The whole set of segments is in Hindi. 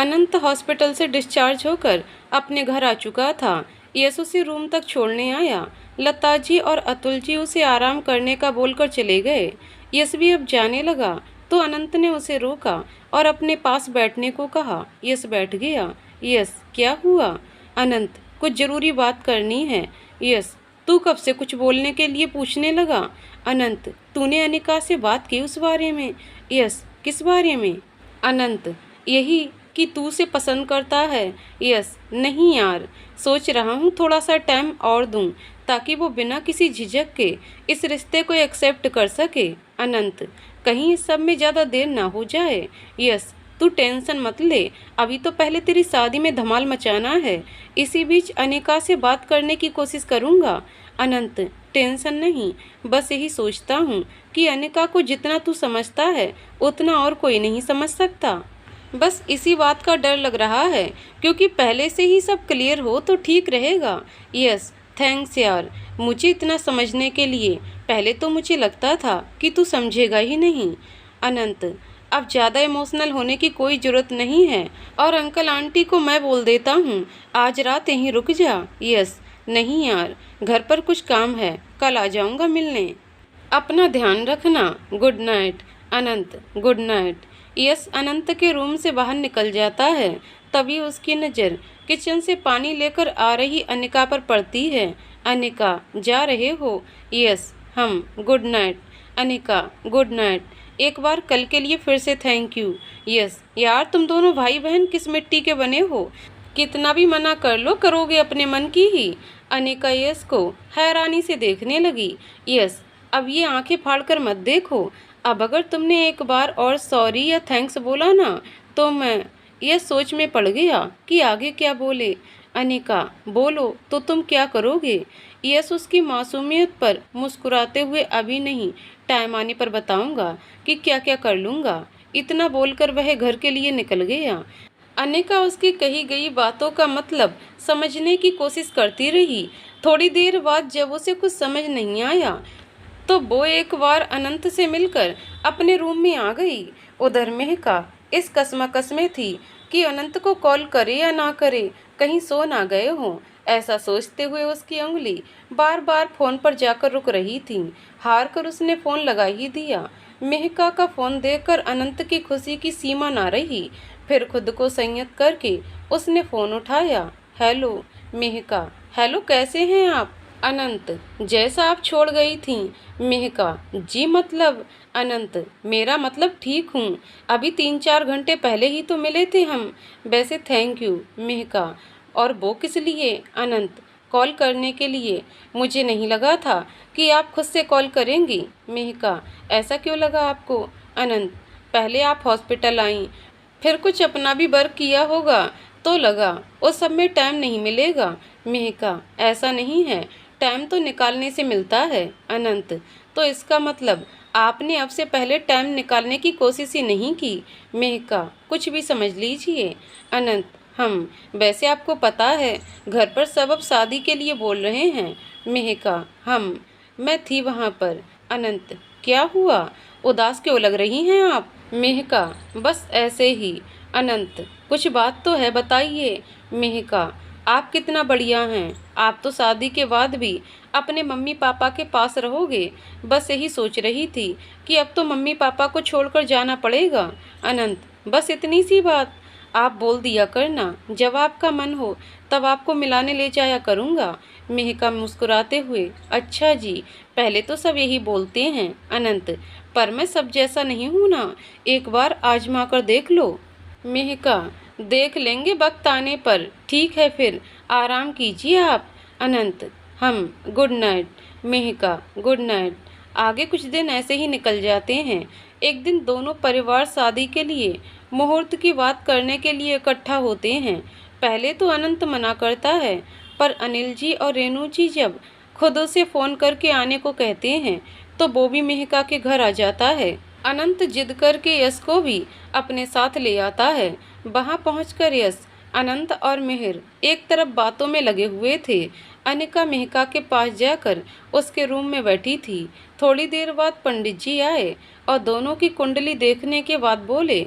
अनंत हॉस्पिटल से डिस्चार्ज होकर अपने घर आ चुका था। यश उसे रूम तक छोड़ने आया। लता जी और अतुल जी उसे आराम करने का बोलकर चले गए। यश भी अब जाने लगा तो अनंत ने उसे रोका और अपने पास बैठने को कहा। यश बैठ गया। यश, क्या हुआ? अनंत, कुछ जरूरी बात करनी है। यश, तू कब से कुछ बोलने के लिए पूछने लगा? अनंत, तूने अनिका से बात की उस बारे में? यश, किस बारे में? अनंत, यही कि तू उसे पसंद करता है। यश, नहीं यार, सोच रहा हूँ थोड़ा सा टाइम और दूँ ताकि वो बिना किसी झिझक के इस रिश्ते को एक्सेप्ट कर सके। अनंत, कहीं इस सब में ज़्यादा देर ना हो जाए। यश, तू टेंशन मत ले, अभी तो पहले तेरी शादी में धमाल मचाना है। इसी बीच अनिका से बात करने की कोशिश करूँगा। अनंत, टेंशन नहीं, बस यही सोचता हूँ कि अनिका को जितना तू समझता है उतना और कोई नहीं समझ सकता। बस इसी बात का डर लग रहा है, क्योंकि पहले से ही सब क्लियर हो तो ठीक रहेगा। यस, थैंक्स यार, मुझे इतना समझने के लिए। पहले तो मुझे लगता था कि तू समझेगा ही नहीं। अनंत, अब ज़्यादा इमोशनल होने की कोई ज़रूरत नहीं है, और अंकल आंटी को मैं बोल देता हूँ आज रात यहीं रुक जा। यस, नहीं यार, घर पर कुछ काम है, कल आ जाऊँगा मिलने। अपना ध्यान रखना। Good night. Anant, good night. Yash Anant के रूम से बाहर निकल जाता है। तभी उसकी नज़र किचन से पानी लेकर आ रही अनिका पर पड़ती है। अनिका, जा रहे हो? यस, हम। Good night. Anika, good night. एक बार कल के लिए फिर से थैंक यू। यस, यार तुम दोनों भाई बहन किस मिट्टी के बने हो? कितना भी मना कर लो, करोगे अपने मन की ही। अनिका यश को हैरानी से देखने लगी। यस, अब ये आंखें फाड़कर मत देखो। अब अगर तुमने एक बार और सॉरी या थैंक्स बोला ना तो मैं यह सोच में पड़ गया कि आगे क्या बोले। अनिका, बोलो तो तुम क्या करोगे? यश उसकी मासूमियत पर मुस्कुराते हुए, अभी नहीं, टाइम आने पर बताऊंगा कि क्या क्या कर लूँगा। इतना बोलकर वह घर के लिए निकल गया। अनिका उसकी कही गई बातों का मतलब समझने की कोशिश करती रही। थोड़ी देर बाद जब उसे कुछ समझ नहीं आया तो वो एक बार अनंत से मिलकर अपने रूम में आ गई। उधर मेहका इस कशमकश में थी कि अनंत को कॉल करे या ना करे, कहीं सो ना गए हों। ऐसा सोचते हुए उसकी उंगली बार बार फोन पर जाकर रुक रही थी। हार कर उसने फोन लगा ही दिया। मेहका का फोन देखकर अनंत की खुशी की सीमा ना रही। फिर खुद को संयत करके उसने फोन उठाया। हेलो मेहका। हेलो, कैसे हैं आप? अनंत, जैसा आप छोड़ गई थी। मेहका, जी मतलब? अनंत, मेरा मतलब ठीक हूँ, अभी 3-4 घंटे पहले ही तो मिले थे हम। वैसे थैंक यू। मेहका, और वो किस लिए? अनंत, कॉल करने के लिए। मुझे नहीं लगा था कि आप खुद से कॉल करेंगी। मेहका, ऐसा क्यों लगा आपको? अनंत, पहले आप हॉस्पिटल आई, फिर कुछ अपना भी वर्क किया होगा तो लगा उस सब में टाइम नहीं मिलेगा। मेहका, ऐसा नहीं है, टाइम तो निकालने से मिलता है। अनंत, तो इसका मतलब आपने अब से पहले टाइम निकालने की कोशिश ही नहीं की। मेहका, कुछ भी समझ लीजिए। अनंत, हम। वैसे आपको पता है घर पर सब अब शादी के लिए बोल रहे हैं। मेहका, हम। मैं थी वहाँ पर। अनंत, क्या हुआ? उदास क्यों लग रही हैं आप? मेहका, बस ऐसे ही। अनंत, कुछ बात तो है, बताइए। मेहका, आप कितना बढ़िया हैं, आप तो शादी के बाद भी अपने मम्मी पापा के पास रहोगे। बस यही सोच रही थी कि अब तो मम्मी पापा को छोड़कर जाना पड़ेगा। अनंत, बस इतनी सी बात? आप बोल दिया करना, जब आपका मन हो तब आपको मिलाने ले जाया करूँगा। मेहका मुस्कुराते हुए, अच्छा जी, पहले तो सब यही बोलते हैं अनंत, पर मैं सब जैसा नहीं हूँ ना, एक बार आजमा कर देख लो। मेहका, देख लेंगे वक्त आने पर, ठीक है फिर आराम कीजिए आप। अनंत, हम। Good night. मेहका, गुड नाइट। आगे कुछ दिन ऐसे ही निकल जाते हैं। एक दिन दोनों परिवार शादी के लिए मुहूर्त की बात करने के लिए इकट्ठा होते हैं। पहले तो अनंत मना करता है, पर अनिल जी और रेनू जी जब खुद उसे फ़ोन करके आने को कहते हैं तो वो भी मेहका के घर आ जाता है। अनंत जिद करके यश को भी अपने साथ ले आता है। वहां पहुंचकर यश, अनंत और मिहिर एक तरफ बातों में लगे हुए थे। अनिका मेहका के पास जाकर उसके रूम में बैठी थी। थोड़ी देर बाद पंडित जी आए और दोनों की कुंडली देखने के बाद बोले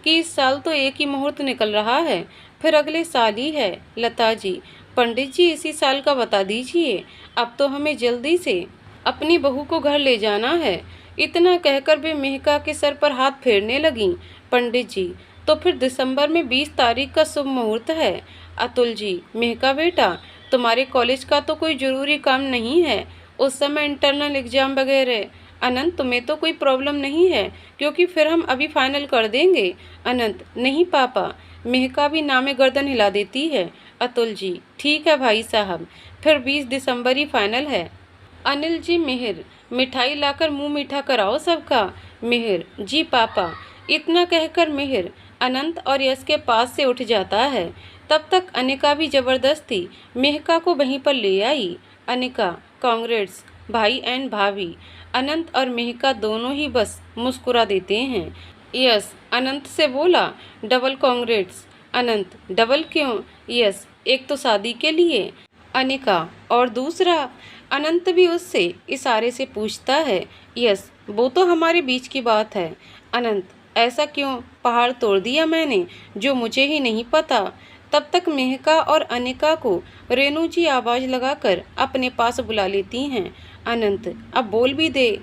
कि इस साल तो एक ही मुहूर्त निकल रहा है, फिर अगले साल ही है। लता जी, पंडित जी इसी साल का बता दीजिए, अब तो हमें जल्दी से अपनी बहू को घर ले जाना है। इतना कहकर वे मेहका के सर पर हाथ फेरने लगीं। पंडित जी, तो फिर दिसंबर में 20 तारीख का शुभ मुहूर्त है। अतुल जी, मेहका बेटा, तुम्हारे कॉलेज का तो कोई ज़रूरी काम नहीं है, उस समय इंटरनल एग्ज़ाम वगैरह। अनंत, तुम्हें तो कोई प्रॉब्लम नहीं है, क्योंकि फिर हम अभी फाइनल कर देंगे। अनंत, नहीं पापा। मेहका भी नामे गर्दन हिला देती है। अतुल जी, ठीक है भाई साहब, फिर 20 दिसंबर ही फाइनल है। अनिल जी, मिहिर, मिठाई लाकर मुंह मीठा कराओ सबका। मिहिर, जी पापा। इतना कहकर मिहिर अनंत और यश के पास से उठ जाता है। तब तक अनिका भी जबरदस्ती मेहका को वहीं पर ले आई। अनिका, कांग्रेट्स भाई एंड भाभी। अनंत और मेहका दोनों ही बस मुस्कुरा देते हैं। यस अनंत से बोला, डबल कांग्रेट्स। अनंत, डबल क्यों? यस, एक तो शादी के लिए। अनिका, और दूसरा? अनंत भी उससे इशारे से पूछता है। यस, वो तो हमारे बीच की बात है। अनंत, ऐसा क्यों? पहाड़ तोड़ दिया मैंने जो मुझे ही नहीं पता। तब तक मेहका और अनिका को रेणु जी आवाज़ लगाकर अपने पास बुला लेती हैं। अनंत, अब बोल भी दे।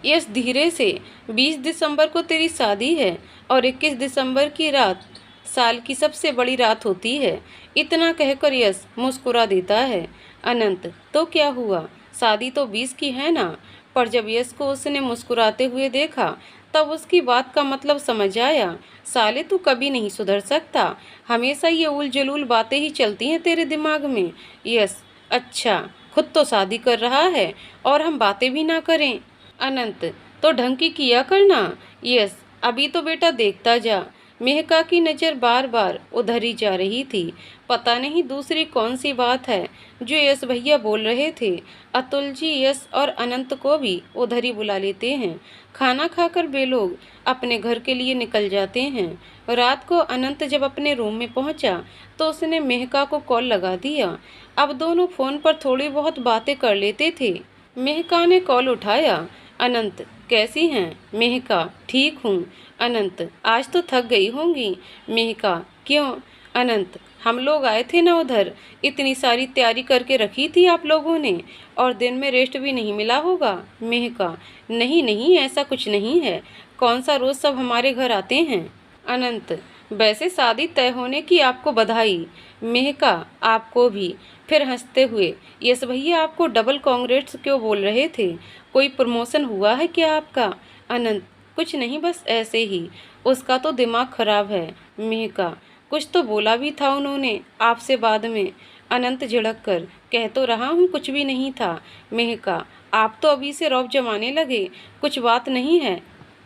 यस धीरे से, 20 दिसंबर को तेरी शादी है और 21 दिसंबर की रात साल की सबसे बड़ी रात होती है। इतना कहकर यश मुस्कुरा देता है। अनंत, तो क्या हुआ, शादी तो 20 की है ना? पर जब यश को उसने मुस्कुराते हुए देखा तब उसकी बात का मतलब समझ आया। साले, तू कभी नहीं सुधर सकता, हमेशा ये उल जलूल बातें ही चलती हैं तेरे दिमाग में। यश, अच्छा, खुद तो शादी कर रहा है और हम बातें भी ना करें। अनंत, तो ढंग की किया करना। यस, अभी तो बेटा देखता जा। मेहका की नज़र बार बार उधर ही जा रही थी। पता नहीं दूसरी कौन सी बात है जो यश भैया बोल रहे थे। अतुल जी यश और अनंत को भी उधर ही बुला लेते हैं। खाना खाकर वे लोग अपने घर के लिए निकल जाते हैं। रात को अनंत जब अपने रूम में पहुंचा तो उसने मेहका को कॉल लगा दिया। अब दोनों फ़ोन पर थोड़ी बहुत बातें कर लेते थे। मेहका ने कॉल उठाया। अनंत, कैसी हैं? मेहका, ठीक हूँ। अनंत, आज तो थक गई होंगी। मेहका, क्यों? अनंत, हम लोग आए थे ना उधर, इतनी सारी तैयारी करके रखी थी आप लोगों ने, और दिन में रेस्ट भी नहीं मिला होगा। मेहका, नहीं नहीं, ऐसा कुछ नहीं है, कौन सा रोज़ सब हमारे घर आते हैं। अनंत, वैसे शादी तय होने की आपको बधाई। मेहका, आपको भी। फिर हंसते हुए, यस भैया आपको डबल कांग्रेट्स क्यों बोल रहे थे? कोई प्रमोशन हुआ है क्या आपका? अनंत, कुछ नहीं, बस ऐसे ही। उसका तो दिमाग खराब है। मेहका, कुछ तो बोला भी था उन्होंने आपसे बाद में। अनंत झिड़क कर, कह तो रहा हूँ कुछ भी नहीं था। मेहका, आप तो अभी से रौब जमाने लगे, कुछ बात नहीं है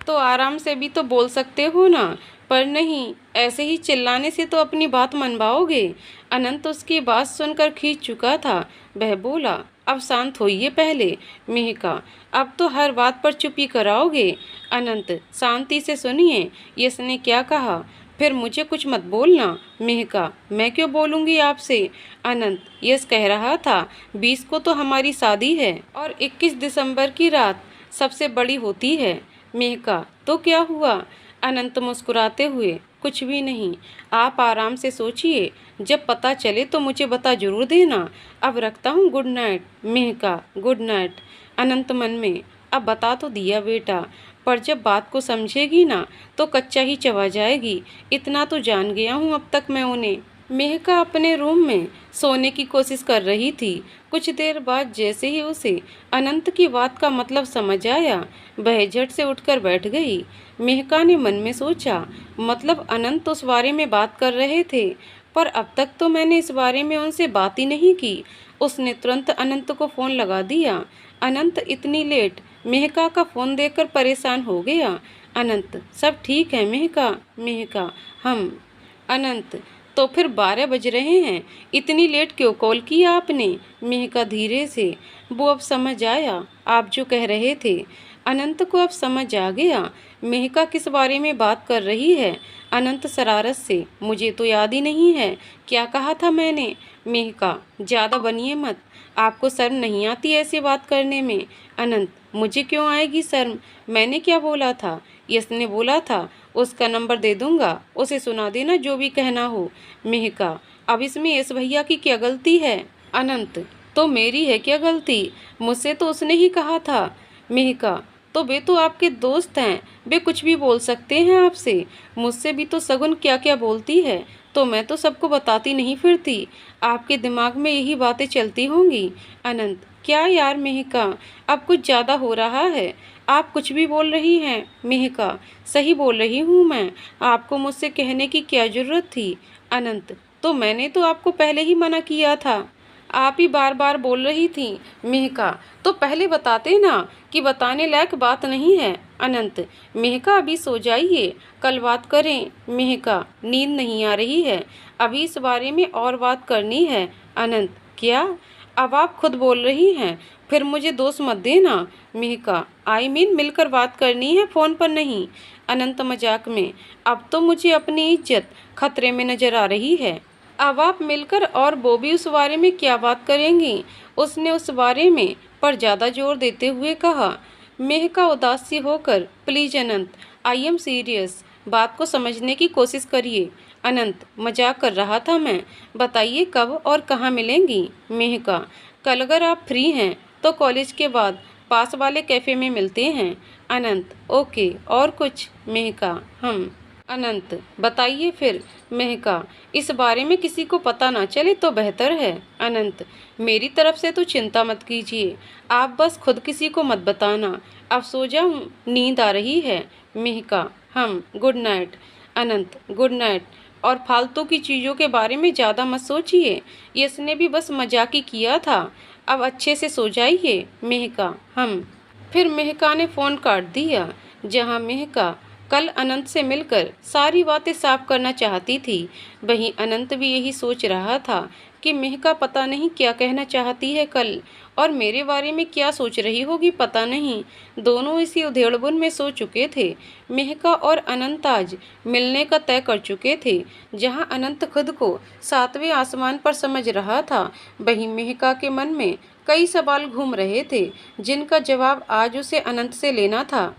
तो आराम से भी तो बोल सकते हो ना। पर नहीं, ऐसे ही चिल्लाने से तो अपनी बात मनवाओगे। अनंत उसकी बात सुनकर खींच चुका था। वह बोला, अब शांत होइए पहले। मेहका, अब तो हर बात पर चुप्पी कराओगे। अनंत, शांति से सुनिए, यश ने क्या कहा, फिर मुझे कुछ मत बोलना। मेहका, मैं क्यों बोलूँगी आपसे? अनंत, यश कह रहा था 20 को तो हमारी शादी है और 21 दिसंबर की रात सबसे बड़ी होती है। मेहका, तो क्या हुआ? अनंत मुस्कुराते हुए, कुछ भी नहीं, आप आराम से सोचिए, जब पता चले तो मुझे बता जरूर देना। अब रखता हूँ, गुड नाइट। मेहका, गुड नाइट। अनंत मन में, अब बता तो दिया बेटा, पर जब बात को समझेगी ना तो कच्चा ही चबा जाएगी, इतना तो जान गया हूँ अब तक मैं उन्हें। मेहका अपने रूम में सोने की कोशिश कर रही थी। कुछ देर बाद जैसे ही उसे अनंत की बात का मतलब समझ आया, वह झट से उठकर बैठ गई। मेहका ने मन में सोचा, मतलब अनंत उस बारे में बात कर रहे थे, पर अब तक तो मैंने इस बारे में उनसे बात ही नहीं की। उसने तुरंत अनंत को फ़ोन लगा दिया। अनंत इतनी लेट मेहका का फ़ोन देखकर परेशान हो गया। अनंत, सब ठीक है मेहका? मेहका, हम। अनंत, तो फिर 12 बज रहे हैं, इतनी लेट क्यों कॉल किया आपने? मेहका धीरे से, वो अब समझ आया आप जो कह रहे थे। अनंत को अब समझ आ गया मेहका किस बारे में बात कर रही है। अनंत शरारत से, मुझे तो याद ही नहीं है, क्या कहा था मैंने? मेहका, ज़्यादा बनिए मत, आपको शर्म नहीं आती ऐसी बात करने में? अनंत, मुझे क्यों आएगी शर्म, मैंने क्या बोला था? यश ने बोला था उसका नंबर दे दूंगा, उसे सुना देना जो भी कहना हो। मेहका, अब इसमें यश भैया की क्या गलती है? अनंत, तो मेरी है क्या गलती? मुझसे तो उसने ही कहा था। मेहका, तो वे तो आपके दोस्त हैं, वे कुछ भी बोल सकते हैं आपसे। मुझसे भी तो सगुन क्या क्या बोलती है, तो मैं तो सबको बताती नहीं फिरती। आपके दिमाग में यही बातें चलती होंगी। अनंत, क्या यार मेहका, अब कुछ ज़्यादा हो रहा है। आप कुछ भी बोल रही हैं। मेहका, सही बोल रही हूँ मैं, आपको मुझसे कहने की क्या ज़रूरत थी? अनंत, तो मैंने तो आपको पहले ही मना किया था, आप ही बार बार बोल रही थी। मेहका, तो पहले बताते ना कि बताने लायक बात नहीं है। अनंत, मेहका अभी सो जाइए, कल बात करें। मेहका, नींद नहीं आ रही है, अभी इस बारे में और बात करनी है। अनंत, क्या? अब आप खुद बोल रही हैं, फिर मुझे दोष मत देना। मेहका, मिलकर बात करनी है, फ़ोन पर नहीं। अनंत मजाक में, अब तो मुझे अपनी इज्जत खतरे में नजर आ रही है। अब आप मिलकर और वो भी उस बारे में क्या बात करेंगी? उसने उस बारे में पर ज़्यादा जोर देते हुए कहा। मेहका उदास सी होकर, please Anant, I am serious, बात को समझने की कोशिश करिए। अनंत, मजाक कर रहा था मैं, बताइए कब और कहाँ मिलेंगी? मेहका, कल अगर आप फ्री हैं तो कॉलेज के बाद पास वाले कैफ़े में मिलते हैं। अनंत, ओके, और कुछ? मेहका, हम। अनंत, बताइए फिर। मेहका, इस बारे में किसी को पता ना चले तो बेहतर है। अनंत, मेरी तरफ से तो चिंता मत कीजिए, आप बस खुद किसी को मत बताना। अब सो जाऊं, नींद आ रही है। मेहका, हम, good night. Anant, good night, और फालतू की चीज़ों के बारे में ज़्यादा मत सोचिए, इसने भी बस मजाक ही किया था, अब अच्छे से सो जाइए। मेहका, हम। फिर मेहका ने फ़ोन काट दिया। जहाँ मेहका कल अनंत से मिलकर सारी बातें साफ करना चाहती थी, वहीं अनंत भी यही सोच रहा था कि मेहका पता नहीं क्या कहना चाहती है कल, और मेरे बारे में क्या सोच रही होगी पता नहीं। दोनों इसी उधेड़बुन में सो चुके थे। मेहका और अनंत आज मिलने का तय कर चुके थे। जहां अनंत खुद को 7वें आसमान पर समझ रहा था, वहीं मेहका के मन में कई सवाल घूम रहे थे, जिनका जवाब आज उसे अनंत से लेना था।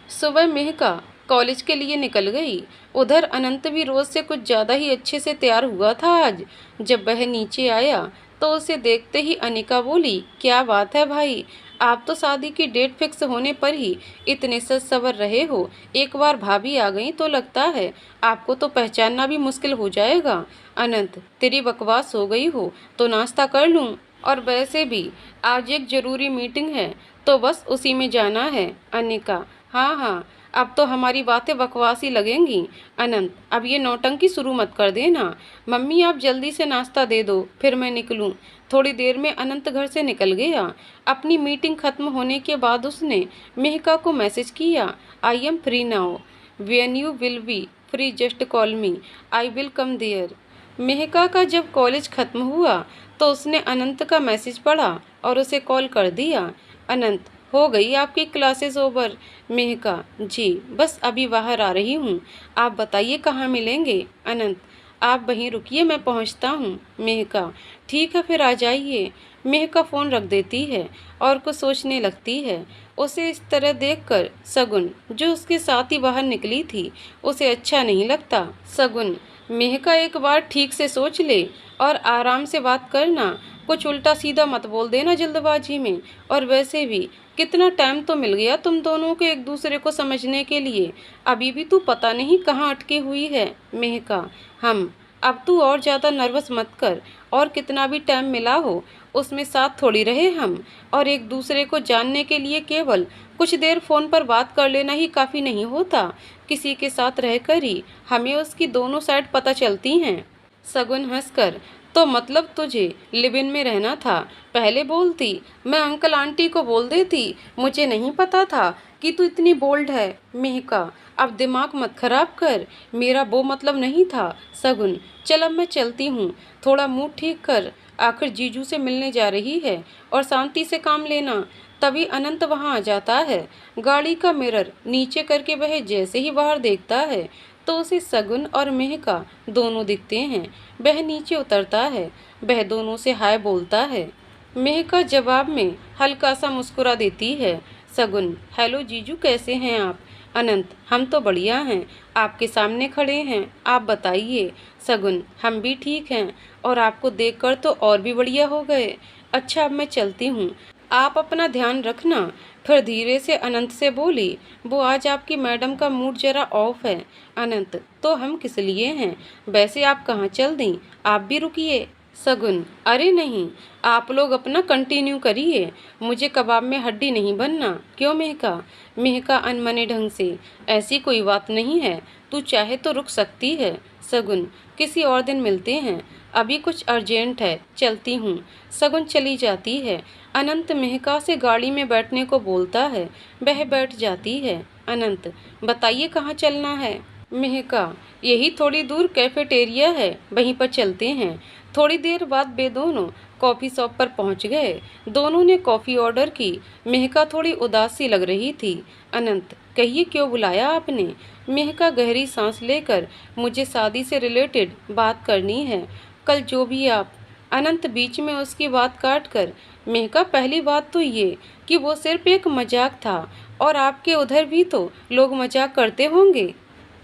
सुबह मेहका कॉलेज के लिए निकल गई। उधर अनंत भी रोज से कुछ ज़्यादा ही अच्छे से तैयार हुआ था आज। जब वह नीचे आया तो उसे देखते ही अनिका बोली, क्या बात है भाई, आप तो शादी की डेट फिक्स होने पर ही इतने सज सवर रहे हो, एक बार भाभी आ गई तो लगता है आपको तो पहचानना भी मुश्किल हो जाएगा। अनंत, तेरी बकवास हो गई हो तो नाश्ता कर लूँ, और वैसे भी आज एक ज़रूरी मीटिंग है तो बस उसी में जाना है। अनिका, हाँ हाँ, अब तो हमारी बातें बकवास ही लगेंगी। अनंत, अब ये नौटंकी शुरू मत कर देना। मम्मी आप जल्दी से नाश्ता दे दो, फिर मैं निकलूं। थोड़ी देर में अनंत घर से निकल गया। अपनी मीटिंग खत्म होने के बाद उसने मेहका को मैसेज किया, I am free now, when you will be free just call me, I will come there. Mehka का जब कॉलेज खत्म हुआ तो उसने अनंत का मैसेज पढ़ा और उसे कॉल कर दिया। अनंत, हो गई आपकी क्लासेस ओवर? मेहका, जी बस अभी बाहर आ रही हूँ, आप बताइए कहाँ मिलेंगे? अनंत, आप वहीं रुकिए, मैं पहुँचता हूँ। मेहका, ठीक है फिर आ जाइए। मेहका फ़ोन रख देती है और कुछ सोचने लगती है। उसे इस तरह देखकर सगुन, जो उसके साथ ही बाहर निकली थी, उसे अच्छा नहीं लगता। सगुन, मेहका एक बार ठीक से सोच ले और आराम से बात करना, कुछ उल्टा सीधा मत बोल देना जल्दबाजी में। और वैसे भी कितना टाइम तो मिल गया तुम दोनों को एक दूसरे को समझने के लिए, अभी भी तू पता नहीं कहाँ अटकी हुई है। मेहका, हम। अब तू और ज़्यादा नर्वस मत कर, और कितना भी टाइम मिला हो उसमें साथ थोड़ी रहे हम, और एक दूसरे को जानने के लिए केवल कुछ देर फ़ोन पर बात कर लेना ही काफ़ी नहीं होता। किसी के साथ रहकर ही हमें उसकी दोनों साइड पता चलती हैं। सगुन हंसकर, तो मतलब तुझे लिव इन में रहना था? पहले बोलती, मैं अंकल आंटी को बोल देती, मुझे नहीं पता था कि तू इतनी बोल्ड है। मेहका, अब दिमाग मत खराब कर, मेरा वो मतलब नहीं था। सगुन, चल अब मैं चलती हूँ, थोड़ा मूड ठीक कर, आखिर जीजू से मिलने जा रही है, और शांति से काम लेना। तभी अनंत वहाँ आ जाता है। गाड़ी का मिरर नीचे करके वह जैसे ही बाहर देखता है तो उसे सगुन और मेहका दोनों दिखते हैं। वह नीचे उतरता है, वह दोनों से हाय बोलता है। मेहका जवाब में हल्का सा मुस्कुरा देती है। सगुन, हेलो जीजू, कैसे हैं आप? अनंत, हम तो बढ़िया हैं, आपके सामने खड़े हैं, आप बताइए। शगुन, हम भी ठीक हैं, और आपको देखकर तो और भी बढ़िया हो गए। अच्छा, अब मैं चलती हूँ, आप अपना ध्यान रखना। फिर धीरे से अनंत से बोली, वो आज आपकी मैडम का मूड जरा ऑफ है। अनंत, तो हम किस लिए हैं? वैसे आप कहाँ चल दी, आप भी रुकिए। शगुन, अरे नहीं, आप लोग अपना कंटिन्यू करिए, मुझे कबाब में हड्डी नहीं बनना। क्यों मेहका? मेहका अनमने ढंग से, ऐसी कोई बात नहीं है, तू चाहे तो रुक सकती है। शगुन, किसी और दिन मिलते हैं, अभी कुछ अर्जेंट है, चलती हूँ। शगुन चली जाती है। अनंत मेहका से गाड़ी में बैठने को बोलता है, वह बैठ जाती है। अनंत, बताइए कहाँ चलना है? मेहका, यही थोड़ी दूर कैफेटेरिया है, वहीं पर चलते हैं। थोड़ी देर बाद वे दोनों कॉफ़ी शॉप पर पहुंच गए। दोनों ने कॉफ़ी ऑर्डर की। मेहका थोड़ी उदास सी लग रही थी। अनंत, कहिए क्यों बुलाया आपने? मेहका गहरी सांस लेकर, मुझे शादी से रिलेटेड बात करनी है, कल जो भी आप। अनंत बीच में उसकी बात काट कर, मेहका पहली बात तो ये कि वो सिर्फ एक मजाक था, और आपके उधर भी तो लोग मजाक करते होंगे,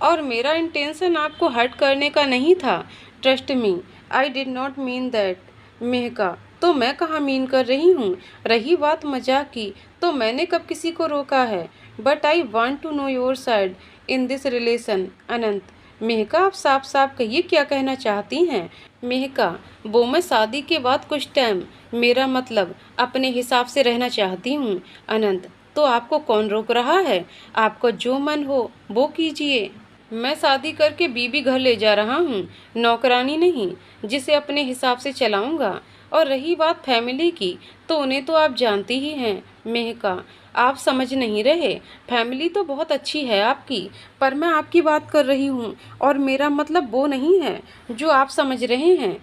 और मेरा इंटेंशन आपको हर्ट करने का नहीं था। Trust me, I did not mean that. मेहका, तो मैं कहाँ मीन कर रही हूँ? रही बात मजाक की, तो मैंने कब किसी को रोका है? But I want to know your side in this relation. Anant, Mehka, आप साफ साफ कहिए क्या कहना चाहती हैं? मेहका, वो मैं शादी के बाद कुछ टाइम, मेरा मतलब अपने हिसाब से रहना चाहती हूँ। अनंत, तो आपको कौन रोक रहा है? आपको जो मन हो वो कीजिए। मैं शादी करके बीबी घर ले जा रहा हूँ, नौकरानी नहीं, जिसे अपने हिसाब से चलाऊंगा। और रही बात फैमिली की, तो उन्हें तो आप जानती ही हैं। मेहका, आप समझ नहीं रहे, फैमिली तो बहुत अच्छी है आपकी, पर मैं आपकी बात कर रही हूँ, और मेरा मतलब वो नहीं है जो आप समझ रहे हैं।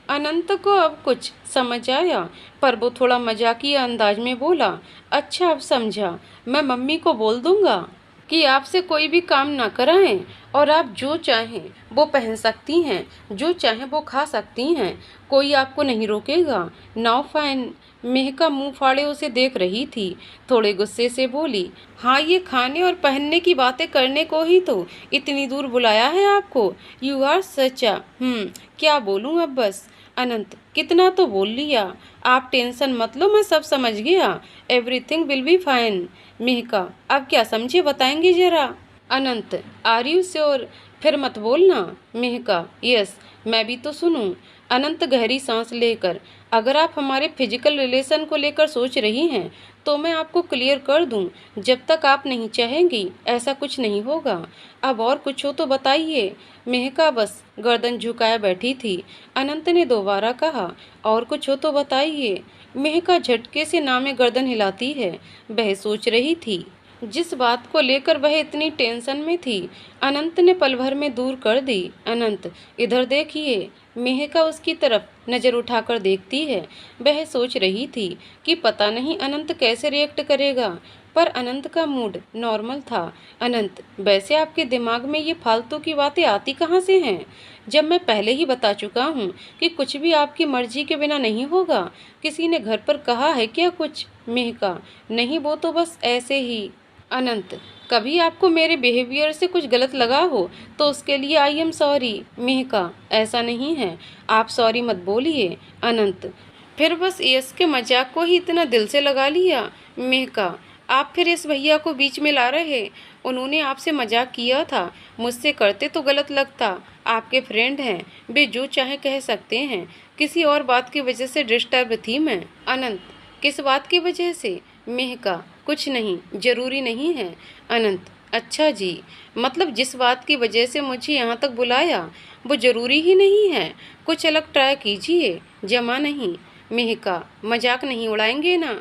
अनंत को अब कुछ समझ आया, पर वो थोड़ा मजाकिया अंदाज में बोला, अच्छा अब समझा, मैं मम्मी को बोल दूंगा कि आपसे कोई भी काम ना कराएं, और आप जो चाहें वो पहन सकती हैं, जो चाहें वो खा सकती हैं, कोई आपको नहीं रोकेगा। Now fine. मेहका मुंह फाड़े उसे देख रही थी। थोड़े गुस्से से बोली, हाँ, ये खाने और पहनने की बातें करने को ही तो इतनी दूर बुलाया है आपको। यू आर सच अ क्या बोलूँ अब बस। अनंत, कितना तो बोल लिया, आप टेंशन मत लो, मैं सब समझ गया, एवरीथिंग विल बी फाइन। मेहका, अब क्या समझे, बताएंगे जरा? अनंत, आर यू श्योर? फिर मत बोलना। मेहका, यस, मैं भी तो सुनूं। अनंत गहरी सांस लेकर, अगर आप हमारे फिजिकल रिलेशन को लेकर सोच रही हैं, तो मैं आपको क्लियर कर दूं, जब तक आप नहीं चाहेंगी ऐसा कुछ नहीं होगा। अब और कुछ हो तो बताइए। मेहका बस गर्दन झुकाए बैठी थी। अनंत ने दोबारा कहा, और कुछ हो तो बताइए। मेहका झटके से ना में गर्दन हिलाती है। वह सोच रही थी, जिस बात को लेकर वह इतनी टेंशन में थी, अनंत ने पल भर में दूर कर दी। अनंत, इधर देखिए। मेहका उसकी तरफ नज़र उठाकर देखती है। वह सोच रही थी कि पता नहीं अनंत कैसे रिएक्ट करेगा, पर अनंत का मूड नॉर्मल था। अनंत, वैसे आपके दिमाग में ये फालतू की बातें आती कहाँ से हैं, जब मैं पहले ही बता चुका हूँ कि कुछ भी आपकी मर्जी के बिना नहीं होगा? किसी ने घर पर कहा है क्या कुछ? मेहका, नहीं, वो तो बस ऐसे ही। अनंत, कभी आपको मेरे बिहेवियर से कुछ गलत लगा हो तो उसके लिए आई एम सॉरी। मेहका, ऐसा नहीं है, आप सॉरी मत बोलिए। अनंत, फिर बस यश के मजाक को ही इतना दिल से लगा लिया। मेहका, आप फिर इस भैया को बीच में ला रहे, उन्होंने आपसे मजाक किया था, मुझसे करते तो गलत लगता, आपके फ्रेंड हैं, वे जो चाहे कह सकते हैं, किसी और बात की वजह से डिस्टर्ब थी मैं। अनंत, किस बात की वजह से? मेहका, कुछ नहीं, जरूरी नहीं है। अनंत, अच्छा जी, मतलब जिस बात की वजह से मुझे यहाँ तक बुलाया वो जरूरी ही नहीं है, कुछ अलग ट्राई कीजिए, जमा नहीं। मेहका, मजाक नहीं उड़ाएंगे ना?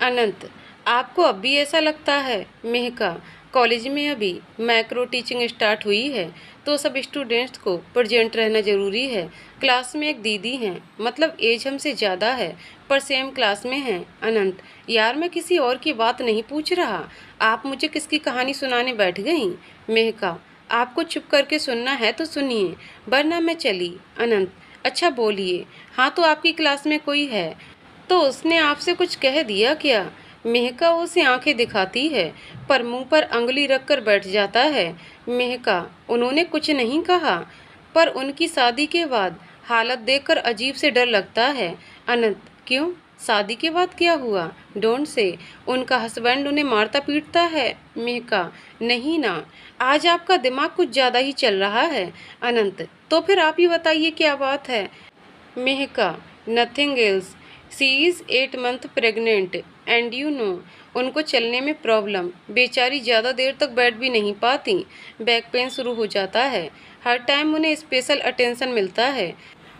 अनंत, आपको अब भी ऐसा लगता है? मेहका, कॉलेज में अभी मैक्रो टीचिंग स्टार्ट हुई है, तो सब स्टूडेंट्स को प्रेजेंट रहना ज़रूरी है। क्लास में एक दीदी हैं, मतलब एज हमसे ज़्यादा है, पर सेम क्लास में हैं। अनंत, यार मैं किसी और की बात नहीं पूछ रहा, आप मुझे किसकी कहानी सुनाने बैठ गई? मेहका, आपको चुप करके सुनना है तो सुनिए, वरना मैं चली। अनंत, अच्छा बोलिए। हाँ, तो आपकी क्लास में कोई है, तो उसने आपसे कुछ कह दिया क्या? मेहका उसे आंखें दिखाती है पर मुंह पर अंगुली रखकर बैठ जाता है। मेहका, उन्होंने कुछ नहीं कहा, पर उनकी शादी के बाद हालत देखकर अजीब से डर लगता है। अनंत, क्यों? शादी के बाद क्या हुआ? Don't say. उनका हस्बैंड उन्हें मारता पीटता है। मेहका, नहीं ना, आज आपका दिमाग कुछ ज़्यादा ही चल रहा है। अनंत, तो फिर आप ही बताइए क्या बात है? मेहका, nothing else. She is 8 month pregnant and you know, उनको चलने में प्रॉब्लम। बेचारी ज़्यादा देर तक बैठ भी नहीं पाती। बैक पेन शुरू हो जाता है। हर टाइम उन्हें स्पेशल अटेंशन मिलता है।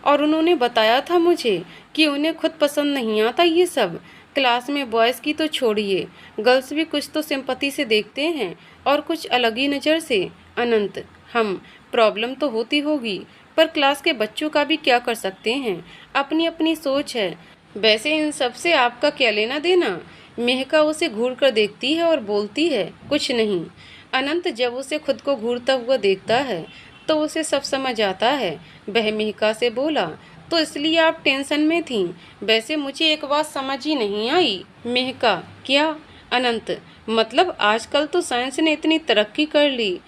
और उन्होंने बताया था मुझे कि उन्हें खुद पसंद नहीं आता ये सब। क्लास में बॉयज़ की तो छोड़िए, गर्ल्स भी कुछ तो सिंपैथी से देखते हैं और कुछ अलग ही नज़र से। अनंत, हम प्रॉब्लम तो होती होगी, पर क्लास के बच्चों का भी क्या कर सकते हैं, अपनी अपनी सोच है। वैसे इन सब से आपका क्या लेना देना? मेहका उसे घूर कर देखती है और बोलती है, कुछ नहीं। अनंत जब उसे खुद को घूरता हुआ देखता है तो उसे सब समझ आता है। वह मेहका से बोला, तो इसलिए आप टेंशन में थीं? वैसे मुझे एक बात समझ ही नहीं आई। मेहका, क्या? अनंत, मतलब आजकल तो साइंस ने इतनी तरक्की कर ली।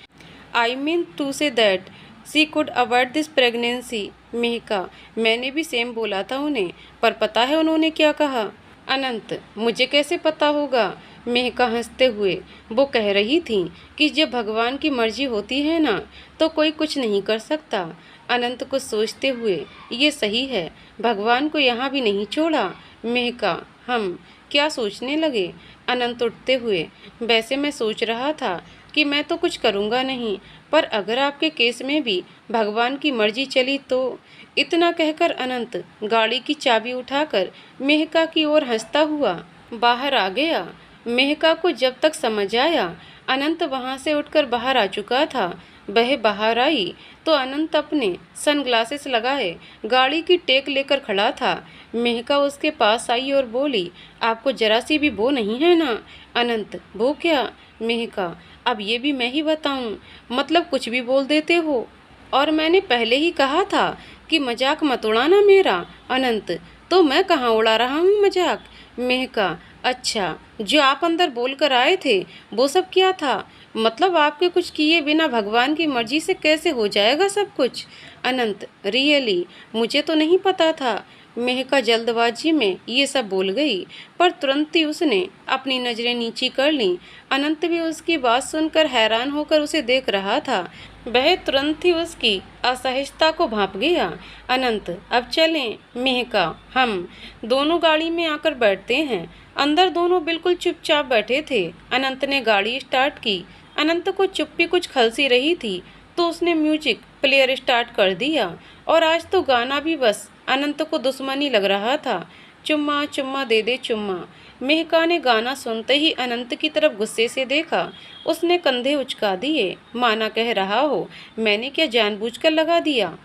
I mean to say that she could avoid this pregnancy. Mehka, मैंने भी सेम बोला था उन्हें, पर पता है उन्होंने क्या कहा? अनंत, मुझे कैसे पता होगा? मेहका हंसते हुए, वो कह रही थी कि जब भगवान की मर्जी होती है ना, तो कोई कुछ नहीं कर सकता। अनंत कुछ सोचते हुए, ये सही है, भगवान को यहाँ भी नहीं छोड़ा। मेहका, हम क्या सोचने लगे? अनंत उठते हुए, वैसे मैं सोच रहा था कि मैं तो कुछ करूँगा नहीं, पर अगर आपके केस में भी भगवान की मर्जी चली तो। इतना कहकर अनंत गाड़ी की चाबी उठाकर मेहका की ओर हंसता हुआ बाहर आ गया। मेहका को जब तक समझ आया, अनंत वहाँ से उठकर बाहर आ चुका था। वह बाहर आई तो अनंत अपने सनग्लासेस लगाए गाड़ी की टेक लेकर खड़ा था। मेहका उसके पास आई और बोली, आपको जरा सी भी बो नहीं है ना? अनंत, वो क्या? मेहका, अब ये भी मैं ही बताऊं? मतलब कुछ भी बोल देते हो। और मैंने पहले ही कहा था कि मजाक मत उड़ाना मेरा। अनंत, तो मैं कहाँ उड़ा रहा हूँ मजाक? मेहका, अच्छा, जो आप अंदर बोल कर आए थे वो सब क्या था? मतलब आपके कुछ किए बिना भगवान की मर्जी से कैसे हो जाएगा सब कुछ? अनंत, रियली मुझे तो नहीं पता था। मेहका जल्दबाजी में ये सब बोल गई, पर तुरंत ही उसने अपनी नज़रें नीची कर लीं। अनंत भी उसकी बात सुनकर हैरान होकर उसे देख रहा था। वह तुरंत ही उसकी असहजता को भांप गया। अनंत, अब चलें? मेहका, हम दोनों गाड़ी में आकर बैठते हैं। अंदर दोनों बिल्कुल चुपचाप बैठे थे। अनंत ने गाड़ी स्टार्ट की। अनंत को चुप्पी कुछ खलसी रही थी तो उसने म्यूजिक प्लेयर स्टार्ट कर दिया, और आज तो गाना भी बस अनंत को दुश्मनी लग रहा था। चुम्मा चुम्मा दे दे चुम्मा। मेहका ने गाना सुनते ही अनंत की तरफ गुस्से से देखा। उसने कंधे उचका दिए, माना कह रहा हो, मैंने क्या जानबूझकर लगा दिया?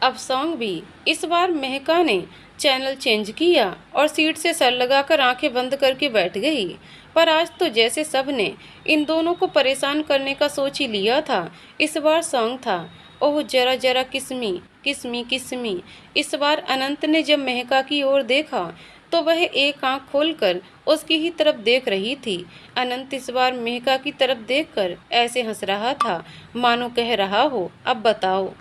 अब सॉन्ग भी। इस बार मेहका ने चैनल चेंज किया और सीट से सर लगाकर आंखें बंद करके बैठ गई। पर आज तो जैसे सब ने इन दोनों को परेशान करने का सोच ही लिया था। इस बार सॉन्ग था, ओह जरा जरा किस्मी किस्मी किस्मी। इस बार अनंत ने जब मेहका की ओर देखा तो वह एक आंख खोलकर उसकी ही तरफ देख रही थी। अनंत इस बार मेहका की तरफ देखकर ऐसे हंस रहा था मानो कह रहा हो, अब बताओ।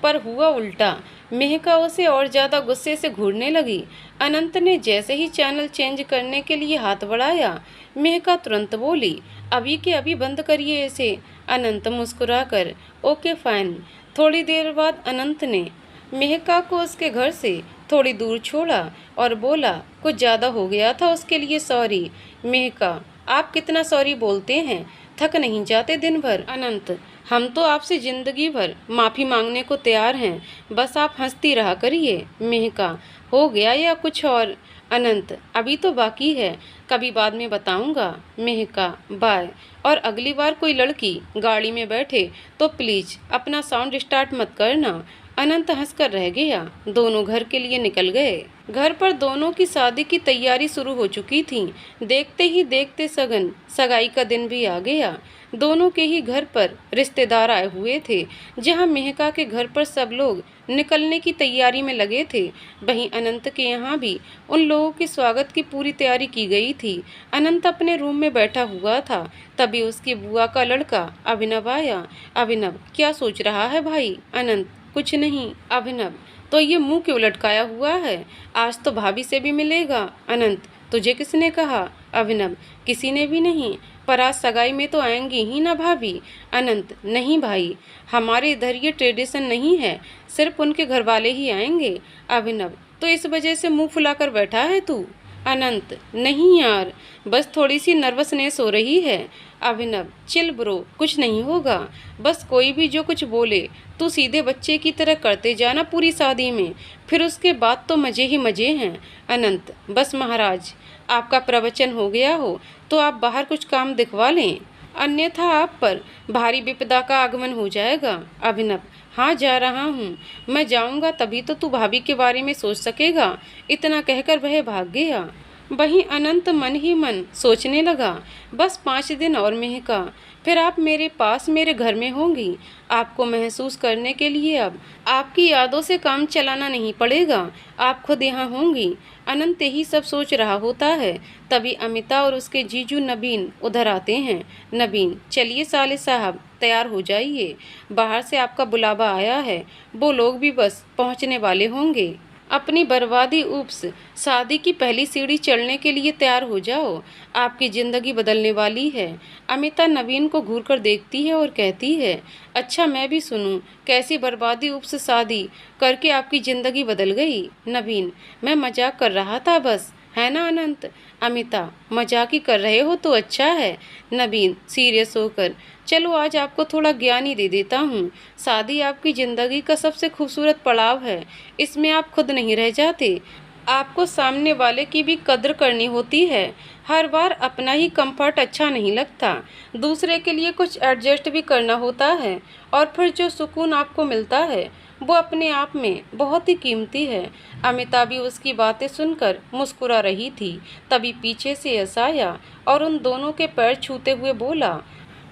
पर हुआ उल्टा। मेहका उसे और ज़्यादा गुस्से से घूरने लगी। अनंत ने जैसे ही चैनल चेंज करने के लिए हाथ बढ़ाया, मेहका तुरंत बोली, अभी के अभी बंद करिए इसे। अनंत मुस्कुराकर, ओके फाइन। थोड़ी देर बाद अनंत ने मेहका को उसके घर से थोड़ी दूर छोड़ा और बोला, कुछ ज़्यादा हो गया था, उसके लिए सॉरी। मेहका, आप कितना सॉरी बोलते हैं, थक नहीं जाते दिन भर? अनंत, हम तो आपसे ज़िंदगी भर माफ़ी मांगने को तैयार हैं, बस आप हंसती रहा करिए। मेहका, हो गया या कुछ और? अनंत, अभी तो बाकी है, कभी बाद में बताऊंगा। मेहका, बाय। और अगली बार कोई लड़की गाड़ी में बैठे तो प्लीज़ अपना साउंड स्टार्ट मत करना। अनंत हंसकर रह गया। दोनों घर के लिए निकल गए। घर पर दोनों की शादी की तैयारी शुरू हो चुकी थी। देखते ही देखते सगाई का दिन भी आ गया। दोनों के ही घर पर रिश्तेदार आए हुए थे। जहां मेहका के घर पर सब लोग निकलने की तैयारी में लगे थे, वहीं अनंत के यहाँ भी उन लोगों के स्वागत की पूरी तैयारी की गई थी। अनंत अपने रूम में बैठा हुआ था, तभी उसकी बुआ का लड़का अभिनव आया। अभिनव, क्या सोच रहा है भाई? अनंत, कुछ नहीं। अभिनव, तो ये मुंह क्यों लटकाया हुआ है? आज तो भाभी से भी मिलेगा। अनंत, तुझे किसने कहा? अभिनव, किसी ने भी नहीं, पर आज सगाई में तो आएंगी ही ना भाभी। अनंत, नहीं भाई, हमारे इधर ये ट्रेडिशन नहीं है, सिर्फ उनके घर वाले ही आएंगे। अभिनव, तो इस वजह से मुंह फुलाकर बैठा है तू? अनंत, नहीं यार, बस थोड़ी सी नर्वसनेस हो रही है। अभिनव, चिल ब्रो, कुछ नहीं होगा। बस कोई भी जो कुछ बोले तू सीधे बच्चे की तरह करते जाना पूरी शादी में, फिर उसके बाद तो मज़े ही मज़े हैं। अनंत, बस महाराज, आपका प्रवचन हो गया हो तो आप बाहर कुछ काम दिखवा लें, अन्यथा आप पर भारी विपदा का आगमन हो जाएगा। अभिनव, हाँ जा रहा हूँ, मैं जाऊँगा तभी तो तू भाभी के बारे में सोच सकेगा। इतना कहकर वह भाग गया। वहीं अनंत मन ही मन सोचने लगा, बस 5 दिन और मेहका, फिर आप मेरे पास मेरे घर में होंगी। आपको महसूस करने के लिए अब आपकी यादों से काम चलाना नहीं पड़ेगा, आप खुद यहाँ होंगी। अनंत यही सब सोच रहा होता है, तभी अमिता और उसके जीजू नबीन उधर आते हैं। नबीन, चलिए साले साहब, तैयार हो जाइए, बाहर से आपका बुलावा आया है। वो लोग भी बस पहुँचने वाले होंगे। अपनी बर्बादी ऊप्स, शादी की पहली सीढ़ी चढ़ने के लिए तैयार हो जाओ, आपकी ज़िंदगी बदलने वाली है। अमिता नवीन को घूर कर देखती है और कहती है, अच्छा मैं भी सुनूं, कैसी बर्बादी ऊप्स शादी करके आपकी ज़िंदगी बदल गई? नवीन, मैं मजाक कर रहा था बस, है ना अनंत? अमिता, मजाक ही कर रहे हो तो अच्छा है। नवीन सीरियस होकर, चलो आज आपको थोड़ा ज्ञान ही दे देता हूँ। शादी आपकी ज़िंदगी का सबसे खूबसूरत पड़ाव है, इसमें आप खुद नहीं रह जाते, आपको सामने वाले की भी कद्र करनी होती है। हर बार अपना ही कंफर्ट अच्छा नहीं लगता, दूसरे के लिए कुछ एडजस्ट भी करना होता है, और फिर जो सुकून आपको मिलता है वो अपने आप में बहुत ही कीमती है। अमिता भी उसकी बातें सुनकर मुस्कुरा रही थी, तभी पीछे से यश आया और उन दोनों के पैर छूते हुए बोला,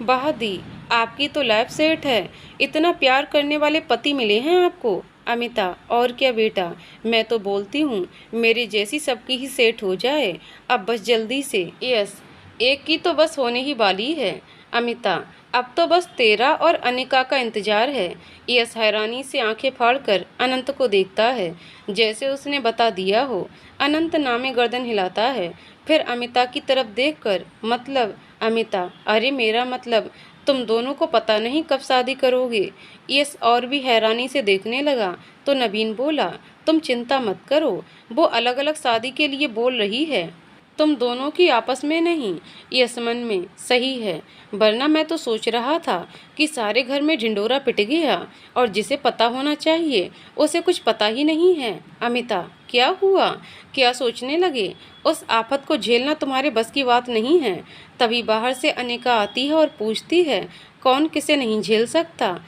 वाह दी, आपकी तो लाइफ सेट है, इतना प्यार करने वाले पति मिले हैं आपको। अमिता, और क्या बेटा, मैं तो बोलती हूँ मेरे जैसी सबकी ही सेट हो जाए, अब बस जल्दी से। यस, एक की तो बस होने ही वाली है। अमिता, अब तो बस तेरा और अनिका का इंतजार है। यश हैरानी से आंखें फाड़कर अनंत को देखता है, जैसे उसने बता दिया हो। अनंत नामे गर्दन हिलाता है, फिर अमिता की तरफ देखकर, मतलब अमिता, अरे मेरा मतलब तुम दोनों को पता नहीं कब शादी करोगे। यश और भी हैरानी से देखने लगा तो नवीन बोला, तुम चिंता मत करो, वो अलग अलग शादी के लिए बोल रही है, तुम दोनों की आपस में नहीं। यश मन में, सही है, वरना मैं तो सोच रहा था कि सारे घर में ढिंडोरा पिट गया और जिसे पता होना चाहिए उसे कुछ पता ही नहीं है। अमिता, क्या हुआ? क्या सोचने लगे? उस आफत को झेलना तुम्हारे बस की बात नहीं है। तभी बाहर से अनिका आती है और पूछती है, कौन किसे नहीं झेल सकता,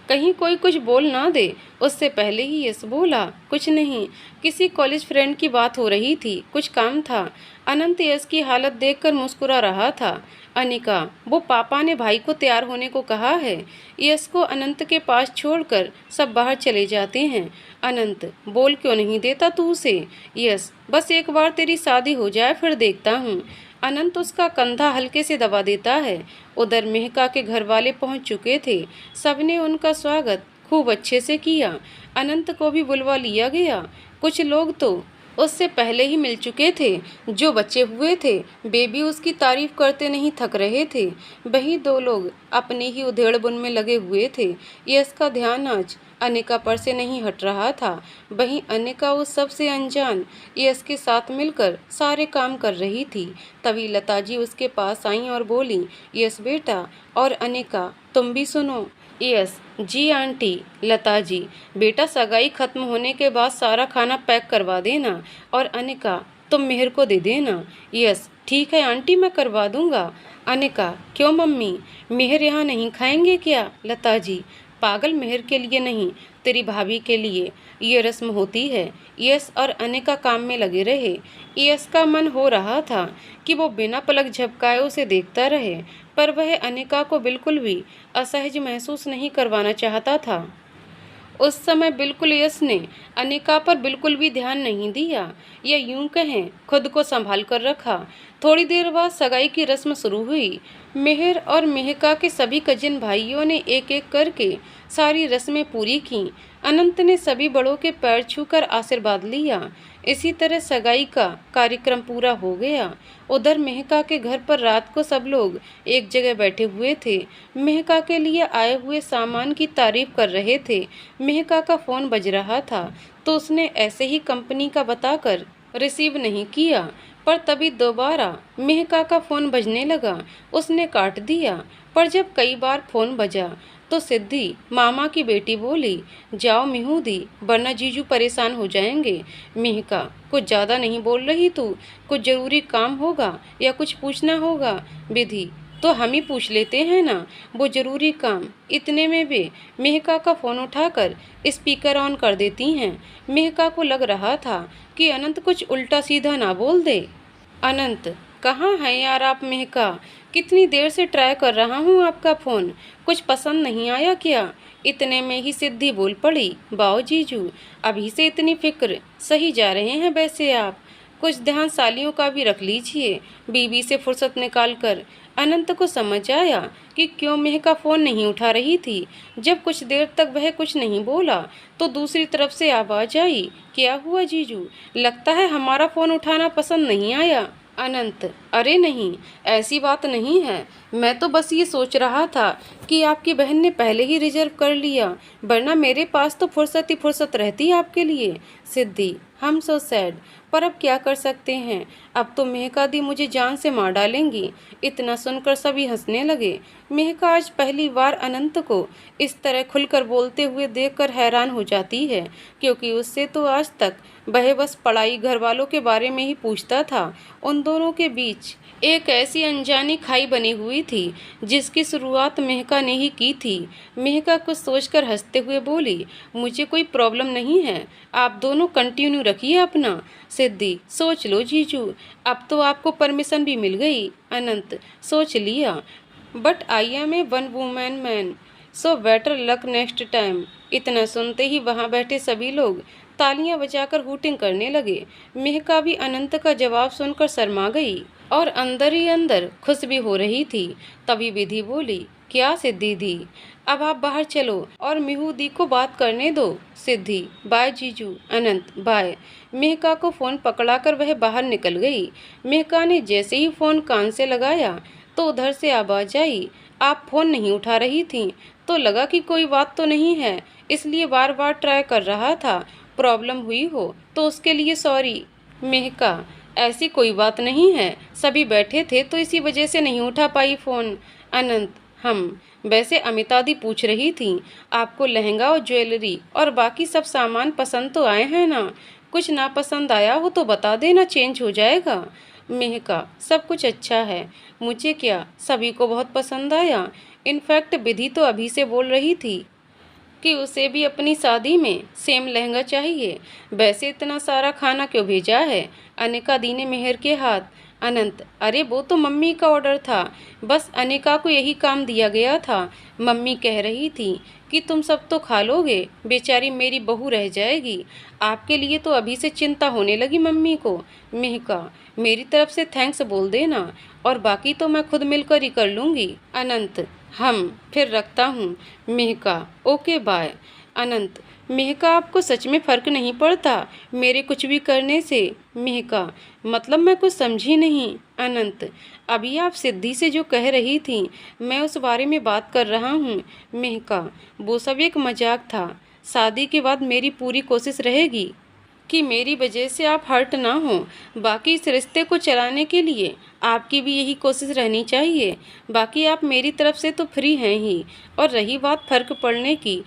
कहीं कोई कुछ बोल ना दे। उससे पहले ही यश बोला, कुछ नहीं, किसी कॉलेज फ्रेंड की बात हो रही थी, कुछ काम था। अनंत यश की हालत देखकर मुस्कुरा रहा था। अनिका, वो पापा ने भाई को तैयार होने को कहा है। यश को अनंत के पास छोड़कर सब बाहर चले जाते हैं। अनंत, बोल क्यों नहीं देता तू उसे? यश, बस एक बार तेरी शादी हो जाए फिर देखता हूँ। अनंत उसका कंधा हल्के से दबा देता है। उधर मेहका के घर वाले पहुंच चुके थे, सबने उनका स्वागत खूब अच्छे से किया। अनंत को भी बुलवा लिया गया। कुछ लोग तो उससे पहले ही मिल चुके थे, जो बचे हुए थे वे भी उसकी तारीफ करते नहीं थक रहे थे। वही 2 लोग अपनी ही उधेड़-बुन में लगे हुए थे। यश का ध्यान आज अनिका पर से नहीं हट रहा था। वहीं अनिका उस सब से अनजान यश के साथ मिलकर सारे काम कर रही थी। तभी लता जी उसके पास आईं और बोली, यश बेटा और अनिका, तुम भी सुनो। यस, जी आंटी। लता जी, बेटा सगाई खत्म होने के बाद सारा खाना पैक करवा देना, और अनिका तुम मेहर को दे देना। यस, ठीक है आंटी, मैं करवा दूंगा। अनिका, क्यों मम्मी, मेहर यहाँ नहीं खाएंगे क्या? लता जी, पागल मेहर के लिए नहीं, तेरी भाभी के लिए ये रस्म होती है। यश और अनिका काम में लगे रहे। यश का मन हो रहा था कि वो बिना पलक झपकाए उसे देखता रहे, पर वह अनिका को बिल्कुल भी असहज महसूस नहीं करवाना चाहता था। उस समय बिल्कुल यश ने अनिका पर बिल्कुल भी ध्यान नहीं दिया, या यूं कहें खुद को संभाल कर रखा। थोड़ी देर बाद सगाई की रस्म शुरू हुई। मेहर और मेहका के सभी कजिन भाइयों ने एक एक करके सारी रस्में पूरी की। अनंत ने सभी बड़ों के पैर छूकर आशीर्वाद लिया। इसी तरह सगाई का कार्यक्रम पूरा हो गया। उधर मेहका के घर पर रात को सब लोग एक जगह बैठे हुए थे। मेहका के लिए आए हुए सामान की तारीफ कर रहे थे। मेहका का फ़ोन बज रहा था तो उसने ऐसे ही कंपनी का बताकर रिसीव नहीं किया, पर तभी दोबारा मेहका का फ़ोन बजने लगा। उसने काट दिया, पर जब कई बार फ़ोन बजा तो सिद्धि मामा की बेटी बोली, जाओ मिहूदी, वरना जीजू परेशान हो जाएंगे। मेहका, कुछ ज़्यादा नहीं बोल रही तू? कुछ ज़रूरी काम होगा या कुछ पूछना होगा? विधि, तो हम ही पूछ लेते हैं ना, वो ज़रूरी काम। इतने में वे मेहका का फ़ोन उठाकर स्पीकर ऑन कर देती हैं। मेहका को लग रहा था कि अनंत कुछ उल्टा सीधा ना बोल दे। अनंत, कहाँ हैं यार आप? मेहका, कितनी देर से ट्राई कर रहा हूँ आपका फ़ोन, कुछ पसंद नहीं आया क्या? इतने में ही सिद्धि बोल पड़ी, बाओ जीजू, अभी से इतनी फिक्र, सही जा रहे हैं वैसे आप, कुछ ध्यान सालियों का भी रख लीजिए। बीबी से फुर्सत निकाल कर अनंत को समझ आया कि क्यों मेहका फ़ोन नहीं उठा रही थी। जब कुछ देर तक वह कुछ नहीं बोला तो दूसरी तरफ से आवाज़ आई, क्या हुआ जीजू, लगता है हमारा फ़ोन उठाना पसंद नहीं आया? अनंत, अरे नहीं, ऐसी बात नहीं है, मैं तो बस ये सोच रहा था कि आपकी बहन ने पहले ही रिजर्व कर लिया, वरना मेरे पास तो फुर्सत ही फुर्सत रहती आपके लिए। सिद्धि, हम सो सैड, पर अब क्या कर सकते हैं, अब तो मेहका दी मुझे जान से मार डालेंगी। इतना सुनकर सभी हंसने लगे। मेहका आज पहली बार अनंत को इस तरह खुलकर बोलते हुए देखकर हैरान हो जाती है, क्योंकि उससे तो आज तक वह बस पढ़ाई, घर वालों के बारे में ही पूछता था। उन दोनों के बीच एक ऐसी अनजानी खाई बनी हुई थी जिसकी शुरुआत मेहका ने ही की थी। मेहका कुछ सोचकर हंसते हुए बोली, मुझे कोई प्रॉब्लम नहीं है, आप दोनों कंटिन्यू रखिए अपना। सिद्धि, सोच लो जीजू, अब तो आपको परमिशन भी मिल गई। अनंत, सोच लिया, but I am a one woman man, so better luck next time. इतना सुनते ही वहाँ बैठे सभी लोग तालियां बजाकर हूटिंग करने लगे। मेहका भी अनंत का जवाब सुनकर शर्मा गई और अंदर ही अंदर खुश भी हो रही थी। तभी विधि बोली, क्या सिद्धि दी, अब आप बाहर चलो और मिहू दी को बात करने दो। सिद्धि, बाय जीजू। अनंत, बाय। मेहका को फ़ोन पकड़ाकर वह बाहर निकल गई। मेहका ने जैसे ही फ़ोन कान से लगाया तो उधर से आवाज़ आई, आप फ़ोन नहीं उठा रही थीं, तो लगा कि कोई बात तो नहीं है, इसलिए बार बार ट्राई कर रहा था, प्रॉब्लम हुई हो तो उसके लिए सॉरी। मेहका, ऐसी कोई बात नहीं है, सभी बैठे थे तो इसी वजह से नहीं उठा पाई फ़ोन। अनंत, हम वैसे अमिता दी पूछ रही थी, आपको लहंगा और ज्वेलरी और बाकी सब सामान पसंद तो आए हैं ना? कुछ ना पसंद आया हो तो बता देना, चेंज हो जाएगा। मेहका, सब कुछ अच्छा है, मुझे क्या, सभी को बहुत पसंद आया। इनफैक्ट विधि तो अभी से बोल रही थी कि उसे भी अपनी शादी में सेम लहंगा चाहिए। वैसे इतना सारा खाना क्यों भेजा है? अनिका दी ने मेहर के हाथ। अनंत, अरे वो तो मम्मी का ऑर्डर था, बस अनिका को यही काम दिया गया था। मम्मी कह रही थी कि तुम सब तो खा लोगे, बेचारी मेरी बहू रह जाएगी। आपके लिए तो अभी से चिंता होने लगी मम्मी को। मेहका, मेरी तरफ से थैंक्स बोल देना, और बाकी तो मैं खुद मिलकर ही कर लूँगी। अनंत, हम फिर रखता हूँ। मेहका, ओके बाय। अनंत, मेहका, आपको सच में फ़र्क नहीं पड़ता मेरे कुछ भी करने से? मेहका, मतलब मैं कुछ समझी नहीं। अनंत, अभी आप सिद्धि से जो कह रही थी मैं उस बारे में बात कर रहा हूँ। मेहका, वो सब एक मजाक था, शादी के बाद मेरी पूरी कोशिश रहेगी कि मेरी वजह से आप हर्ट ना हो। बाकी इस रिश्ते को चलाने के लिए आपकी भी यही कोशिश रहनी चाहिए। बाकी आप मेरी तरफ से तो फ्री हैं ही, और रही बात फ़र्क पड़ने की,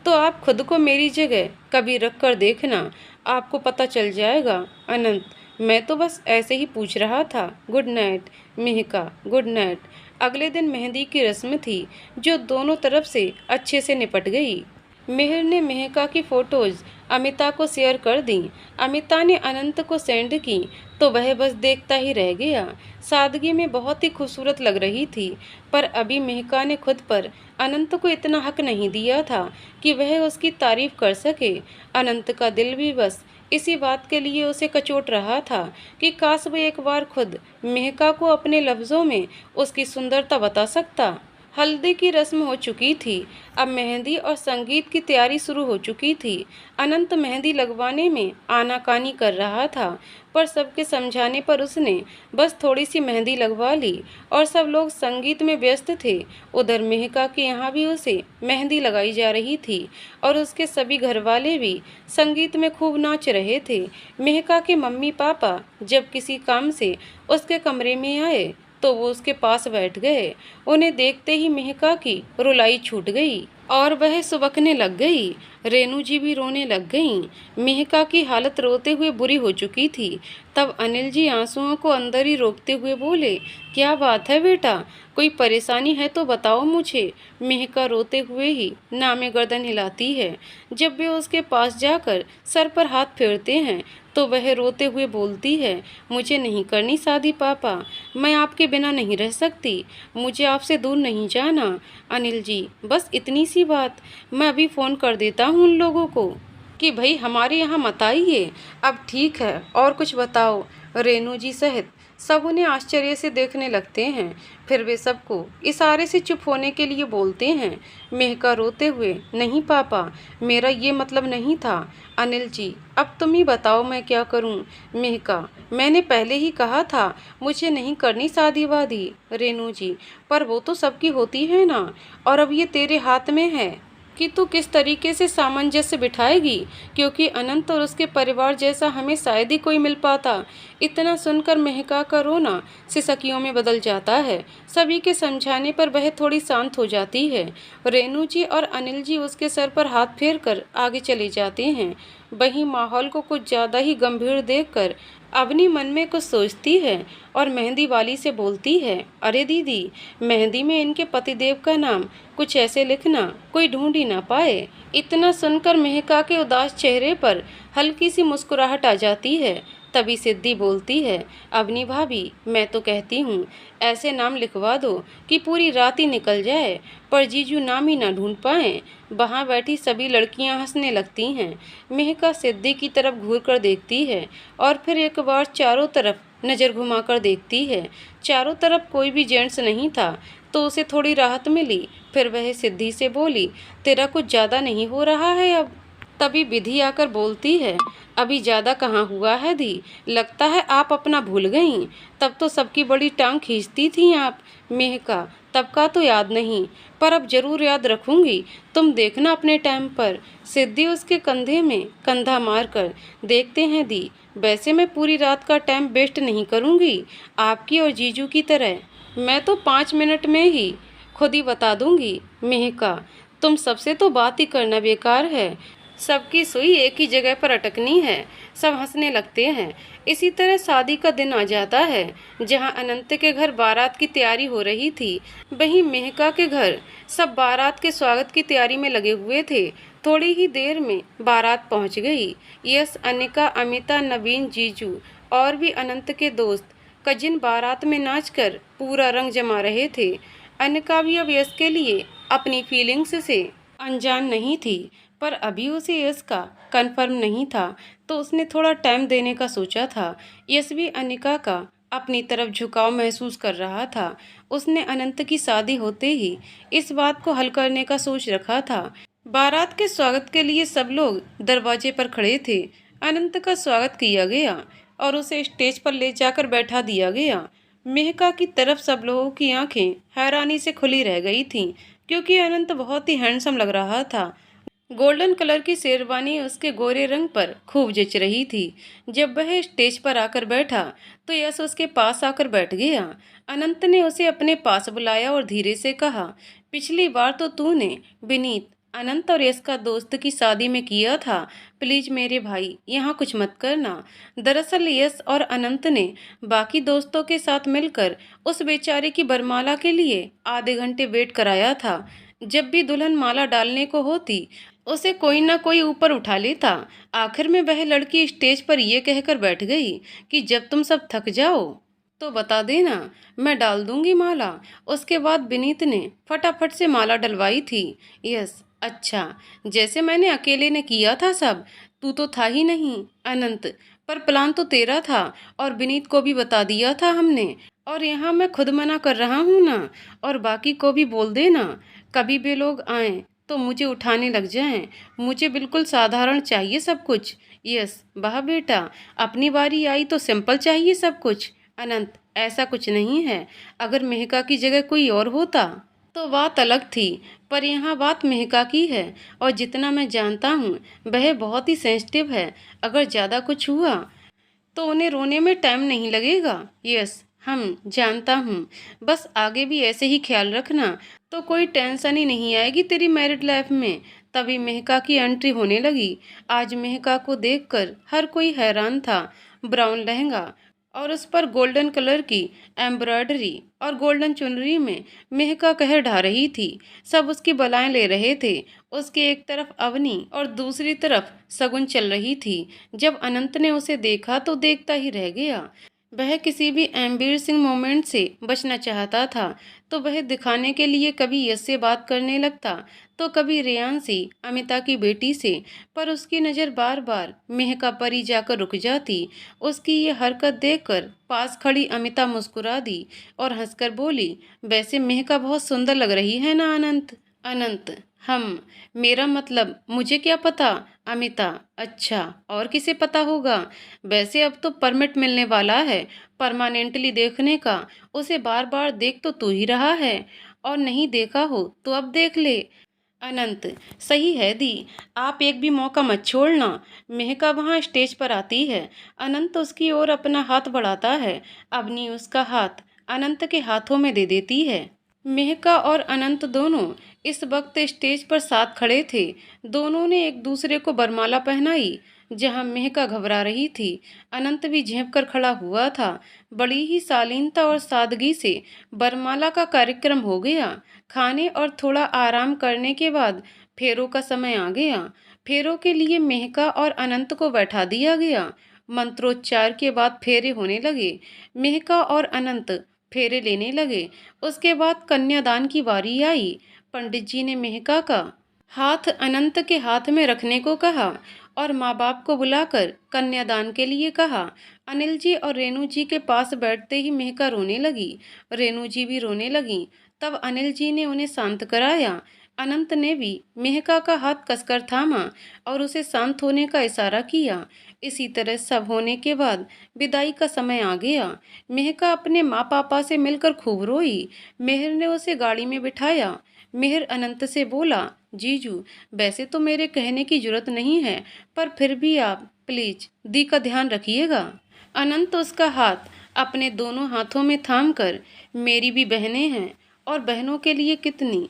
तो आप खुद को मेरी जगह कभी रख कर देखना, आपको पता चल जाएगा। अनंत, मैं तो बस ऐसे ही पूछ रहा था। Good night. मेहका, गुड नाइट। अगले दिन मेहंदी की रस्म थी, जो दोनों तरफ से अच्छे से निपट गई। मिहिर ने मेहका की फोटोज अमिता को शेयर कर दी। अमिता ने अनंत को सेंड की तो वह बस देखता ही रह गया। सादगी में बहुत ही खूबसूरत लग रही थी, पर अभी मेहका ने खुद पर अनंत को इतना हक नहीं दिया था कि वह उसकी तारीफ कर सके। अनंत का दिल भी बस इसी बात के लिए उसे कचोट रहा था कि काश वह एक बार खुद मेहका को अपने लफ्ज़ों में उसकी सुंदरता बता सकता। हल्दी की रस्म हो चुकी थी, अब मेहंदी और संगीत की तैयारी शुरू हो चुकी थी। अनंत मेहंदी लगवाने में आनाकानी कर रहा था, पर सबके समझाने पर उसने बस थोड़ी सी मेहंदी लगवा ली और सब लोग संगीत में व्यस्त थे। उधर मेहका के यहाँ भी उसे मेहंदी लगाई जा रही थी और उसके सभी घरवाले भी संगीत में खूब नाच रहे थे। मेहका के मम्मी पापा जब किसी काम से उसके कमरे में आए तो वो उसके पास बैठ गए। उन्हें देखते ही मेहका की रुलाई छूट गई और वह सुबकने लग गई। रेनू जी भी रोने लग गईं। मेहका की हालत रोते हुए बुरी हो चुकी थी। तब अनिल जी आंसुओं को अंदर ही रोकते हुए बोले, क्या बात है बेटा, कोई परेशानी है तो बताओ मुझे। मेहका रोते हुए ही नामे गर्दन हिलाती है। जब वे उसके पास जाकर सर पर हाथ फेरते हैं तो वह रोते हुए बोलती है, मुझे नहीं करनी शादी पापा, मैं आपके बिना नहीं रह सकती, मुझे आपसे दूर नहीं जाना। अनिल जी बस इतनी सी बात, मैं अभी फ़ोन कर देता हूँ उन लोगों को कि भाई हमारे यहाँ मत आइए। अब ठीक है, और कुछ बताओ। रेनू जी सहित सब उन्हें आश्चर्य से देखने लगते हैं। फिर वे सबको इशारे से चुप होने के लिए बोलते हैं। मेहका रोते हुए, नहीं पापा, मेरा ये मतलब नहीं था। अनिल जी अब तुम ही बताओ मैं क्या करूं। मेहका, मैंने पहले ही कहा था मुझे नहीं करनी शादी वादी। रेनू जी, पर वो तो सबकी होती है ना, और अब ये तेरे हाथ में है कि तू किस तरीके से सामंजस्य बिठाएगी, क्योंकि अनंत और उसके परिवार जैसा हमें शायद ही कोई मिल पाता। इतना सुनकर मेहका का रोना सिसकियों में बदल जाता है। सभी के समझाने पर वह थोड़ी शांत हो जाती है। रेनू जी और अनिल जी उसके सर पर हाथ फेर कर आगे चले जाते हैं। वहीं माहौल को कुछ ज़्यादा ही गंभीर देखकर अवनी मन में कुछ सोचती है और मेहंदी वाली से बोलती है, अरे दीदी, मेहंदी में इनके पतिदेव का नाम कुछ ऐसे लिखना कोई ढूंढ ही ना पाए। इतना सुनकर मेहका के उदास चेहरे पर हल्की सी मुस्कुराहट आ जाती है। तभी सिद्धि बोलती है, अवनी भाभी, मैं तो कहती हूँ ऐसे नाम लिखवा दो कि पूरी रात ही निकल जाए, पर जीजू नाम ही ना ढूंढ पाएं। वहाँ बैठी सभी लड़कियाँ हंसने लगती हैं। मेहका सिद्धि की तरफ घूर कर देखती है और फिर एक बार चारों तरफ नज़र घुमाकर देखती है। चारों तरफ कोई भी जेंट्स नहीं था तो उसे थोड़ी राहत मिली। फिर वह सिद्धि से बोली, तेरा कुछ ज़्यादा नहीं हो रहा है अब। तभी विधि आकर बोलती है, अभी ज़्यादा कहाँ हुआ है दी, लगता है आप अपना भूल गईं। तब तो सबकी बड़ी टांग खींचती थी आप। मेहका, तब का तो याद नहीं, पर अब जरूर याद रखूंगी, तुम देखना अपने टाइम पर। सिद्धि उसके कंधे में कंधा मारकर, देखते हैं दी, वैसे मैं पूरी रात का टाइम वेस्ट नहीं करूंगी आपकी और जीजू की तरह, मैं तो 5 मिनट में ही खुद ही बता दूंगी। मेहका, तुम सबसे तो बात ही करना बेकार है, सबकी सुई एक ही जगह पर अटकनी है। सब हंसने लगते हैं। इसी तरह शादी का दिन आ जाता है। जहां अनंत के घर बारात की तैयारी हो रही थी, वहीं मेहका के घर सब बारात के स्वागत की तैयारी में लगे हुए थे। थोड़ी ही देर में बारात पहुंच गई। यश, अनिका, अमिता, नवीन, जीजू और भी अनंत के दोस्त कजिन बारात में नाचकर पूरा रंग जमा रहे थे। अनिका भी अब यश के लिए अपनी फीलिंग्स से अनजान नहीं थी, पर अभी उसे यश का कन्फर्म नहीं था तो उसने थोड़ा टाइम देने का सोचा था। यश भी अनिका का अपनी तरफ झुकाव महसूस कर रहा था। उसने अनंत की शादी होते ही इस बात को हल करने का सोच रखा था। बारात के स्वागत के लिए सब लोग दरवाजे पर खड़े थे। अनंत का स्वागत किया गया और उसे स्टेज पर ले जाकर बैठा दिया गया। मेहका की तरफ सब लोगों की आंखें हैरानी से खुली रह गई थीं, क्योंकि अनंत बहुत ही हैंडसम लग रहा था। गोल्डन कलर की शेरवानी उसके गोरे रंग पर खूब जच रही थी। जब वह स्टेज पर आकर बैठा तो यश उसके पास आकर बैठ गया। अनंत ने उसे अपने पास बुलाया और धीरे से कहा, पिछली बार तो तूने विनीत अनंत और यश का दोस्त की शादी में किया था। प्लीज मेरे भाई यहाँ कुछ मत करना। दरअसल यश और अनंत ने बाकी दोस्तों के साथ मिलकर उस बेचारे की वरमाला के लिए आधे घंटे वेट कराया था। जब भी दुल्हन माला डालने को होती उसे कोई ना कोई ऊपर उठा लेता। आखिर में वह लड़की स्टेज पर यह कहकर बैठ गई कि जब तुम सब थक जाओ तो बता देना, मैं डाल दूंगी माला। उसके बाद विनीत ने फटाफट से माला डलवाई थी। यस, अच्छा, जैसे मैंने अकेले ने किया था सब। तू तो था ही नहीं अनंत, पर प्लान तो तेरा था और विनीत को भी बता दिया था हमने। और यहाँ मैं खुद मना कर रहा हूँ ना। और बाकी को भी बोल देना, कभी भी लोग आए तो मुझे उठाने लग जाएं। मुझे बिल्कुल साधारण चाहिए सब कुछ। यस, वाह बेटा, अपनी बारी आई तो सिंपल चाहिए सब कुछ। अनंत, ऐसा कुछ नहीं है। अगर मेहका की जगह कोई और होता तो बात अलग थी, पर यहाँ बात मेहका की है। और जितना मैं जानता हूँ वह बहुत ही सेंसिटिव है। अगर ज़्यादा कुछ हुआ तो उन्हें रोने में टाइम नहीं लगेगा। यस, हम जानता हूँ। बस आगे भी ऐसे ही ख्याल रखना, तो कोई टेंशन ही नहीं आएगी तेरी मैरिड लाइफ में। तभी मेहका की एंट्री होने लगी। आज मेहका को देखकर हर कोई हैरान था। ब्राउन लहंगा और उस पर गोल्डन कलर की एम्ब्रॉयडरी और गोल्डन चुनरी में मेहका कहर ढा रही थी। सब उसकी बलाएं ले रहे थे। उसके एक तरफ अवनी और दूसरी तरफ शगुन चल रही थी। जब अनंत ने उसे देखा तो देखता ही रह गया। वह किसी भी एम्बेरसिंग मोमेंट से बचना चाहता था, तो वह दिखाने के लिए कभी यश से बात करने लगता तो कभी रेयांशी, अमिता की बेटी से। पर उसकी नज़र बार बार मेहका पर ही जाकर रुक जाती। उसकी ये हरकत देखकर पास खड़ी अमिता मुस्कुरा दी और हंसकर बोली, वैसे मेहका बहुत सुंदर लग रही है ना अनंत। अनंत, हम, मेरा मतलब मुझे क्या पता। अमिता, अच्छा, और किसे पता होगा। वैसे अब तो परमिट मिलने वाला है परमानेंटली देखने का। उसे बार बार देख तो तू ही रहा है, और नहीं देखा हो तो अब देख ले। अनंत, सही है दी, आप एक भी मौका मत छोड़ना। मेहका वहाँ स्टेज पर आती है। अनंत उसकी ओर अपना हाथ बढ़ाता है। अवनी उसका हाथ अनंत के हाथों में दे देती है। मेहका और अनंत दोनों इस वक्त स्टेज पर साथ खड़े थे। दोनों ने एक दूसरे को बरमाला पहनाई। जहां मेहका घबरा रही थी, अनंत भी झेंप कर खड़ा हुआ था। बड़ी ही शालीनता और सादगी से बरमाला का कार्यक्रम हो गया। खाने और थोड़ा आराम करने के बाद फेरों का समय आ गया। फेरों के लिए मेहका और अनंत को बैठा दिया गया। मंत्रोच्चार के बाद फेरे होने लगे। मेहका और अनंत फेरे लेने लगे। उसके बाद कन्यादान की बारी आई। पंडित जी ने मेहका का हाथ अनंत के हाथ में रखने को कहा और माँ बाप को बुलाकर कन्यादान के लिए कहा। अनिल जी और रेणु जी के पास बैठते ही मेहका रोने लगी। रेणु जी भी रोने लगी। तब अनिल जी ने उन्हें शांत कराया। अनंत ने भी मेहका का हाथ कसकर थामा और उसे शांत होने का इशारा किया। इसी तरह सब होने के बाद विदाई का समय आ गया। मेहका अपने माँ पापा से मिलकर खूब रोई। मेहर ने उसे गाड़ी में बिठाया। मेहर अनंत से बोला, जीजू, वैसे तो मेरे कहने की जरूरत नहीं है, पर फिर भी आप प्लीज दी का ध्यान रखिएगा। अनंत उसका हाथ अपने दोनों हाथों में थाम कर, मेरी भी बहनें हैं और बहनों के लिए कितनी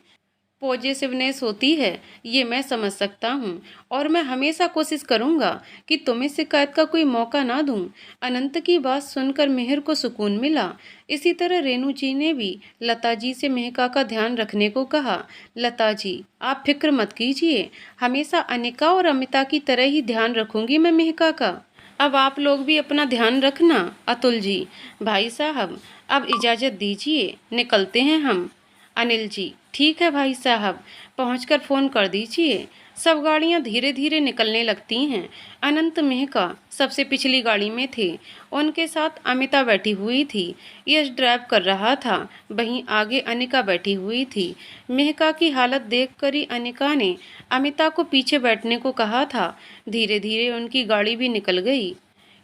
पॉजिटिवनेस होती है ये मैं समझ सकता हूँ, और मैं हमेशा कोशिश करूँगा कि तुम्हें शिकायत का कोई मौका ना दूँ। अनंत की बात सुनकर मेहर को सुकून मिला। इसी तरह रेणु जी ने भी लता जी से मेहका का ध्यान रखने को कहा। लता जी, आप फिक्र मत कीजिए, हमेशा अनिका और अमिता की तरह ही ध्यान रखूंगी मैं मेहका का। अब आप लोग भी अपना ध्यान रखना। अतुल जी, भाई साहब, अब इजाज़त दीजिए, निकलते हैं हम। अनिल जी, ठीक है भाई साहब, पहुंचकर फ़ोन कर दीजिए। सब गाड़ियां धीरे धीरे निकलने लगती हैं। अनंत मेहका सबसे पिछली गाड़ी में थे। उनके साथ अमिता बैठी हुई थी। यश ड्राइव कर रहा था। वहीं आगे अनिका बैठी हुई थी। मेहका की हालत देखकर ही अनिका ने अमिता को पीछे बैठने को कहा था। धीरे धीरे उनकी गाड़ी भी निकल गई।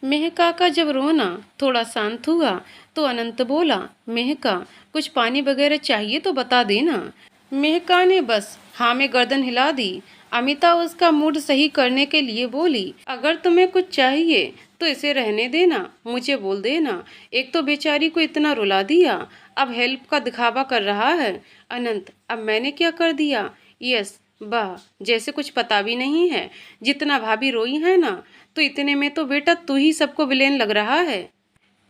मेहका का जब रोना थोड़ा शांत हुआ तो अनंत बोला, मेहका, कुछ पानी वगैरह चाहिए तो बता देना। मेहका ने बस हाँ में गर्दन हिला दी। अमिता उसका मूड सही करने के लिए बोली, अगर तुम्हें कुछ चाहिए तो इसे रहने देना, मुझे बोल देना। एक तो बेचारी को इतना रुला दिया, अब हेल्प का दिखावा कर रहा है। अनंत, अब मैंने क्या कर दिया। यस, वाह, जैसे कुछ पता भी नहीं है। जितना भाभी रोई है ना, तो इतने में तो बेटा तू ही सबको विलेन लग रहा है।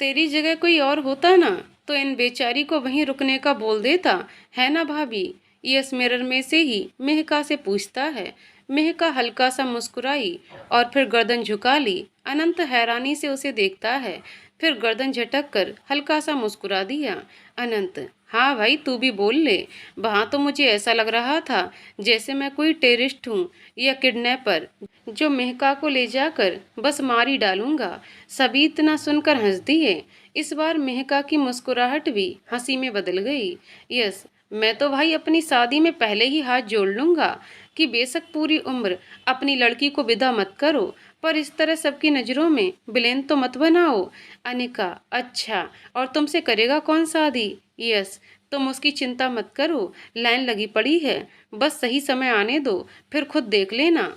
तेरी जगह कोई और होता ना, तो इन बेचारी को वहीं रुकने का बोल देता, है ना भाभी? यस मिरर में से ही मेहका से पूछता है। मेहका हल्का सा मुस्कुराई और फिर गर्दन झुका ली। अनंत हैरानी से उसे देखता है, फिर गर्दन झटक कर हल्का सा मुस्कुरा दिया। अनंत, हाँ भाई तू भी बोल ले। वहाँ तो मुझे ऐसा लग रहा था जैसे मैं कोई टेररिस्ट हूँ या किडनैपर, जो मेहका को ले जाकर बस मार ही डालूंगा। सभी इतना सुनकर हंस दिए। इस बार मेहका की मुस्कुराहट भी हंसी में बदल गई। यस, मैं तो भाई अपनी शादी में पहले ही हाथ जोड़ लूंगा कि बेशक पूरी उम्र अपनी लड़की को विदा मत करो, पर इस तरह सबकी नज़रों में विलेन तो मत बनाओ। अनिका, अच्छा, और तुमसे करेगा कौन शादी? यस, तुम उसकी चिंता मत करो, लाइन लगी पड़ी है, बस सही समय आने दो, फिर खुद देख लेना।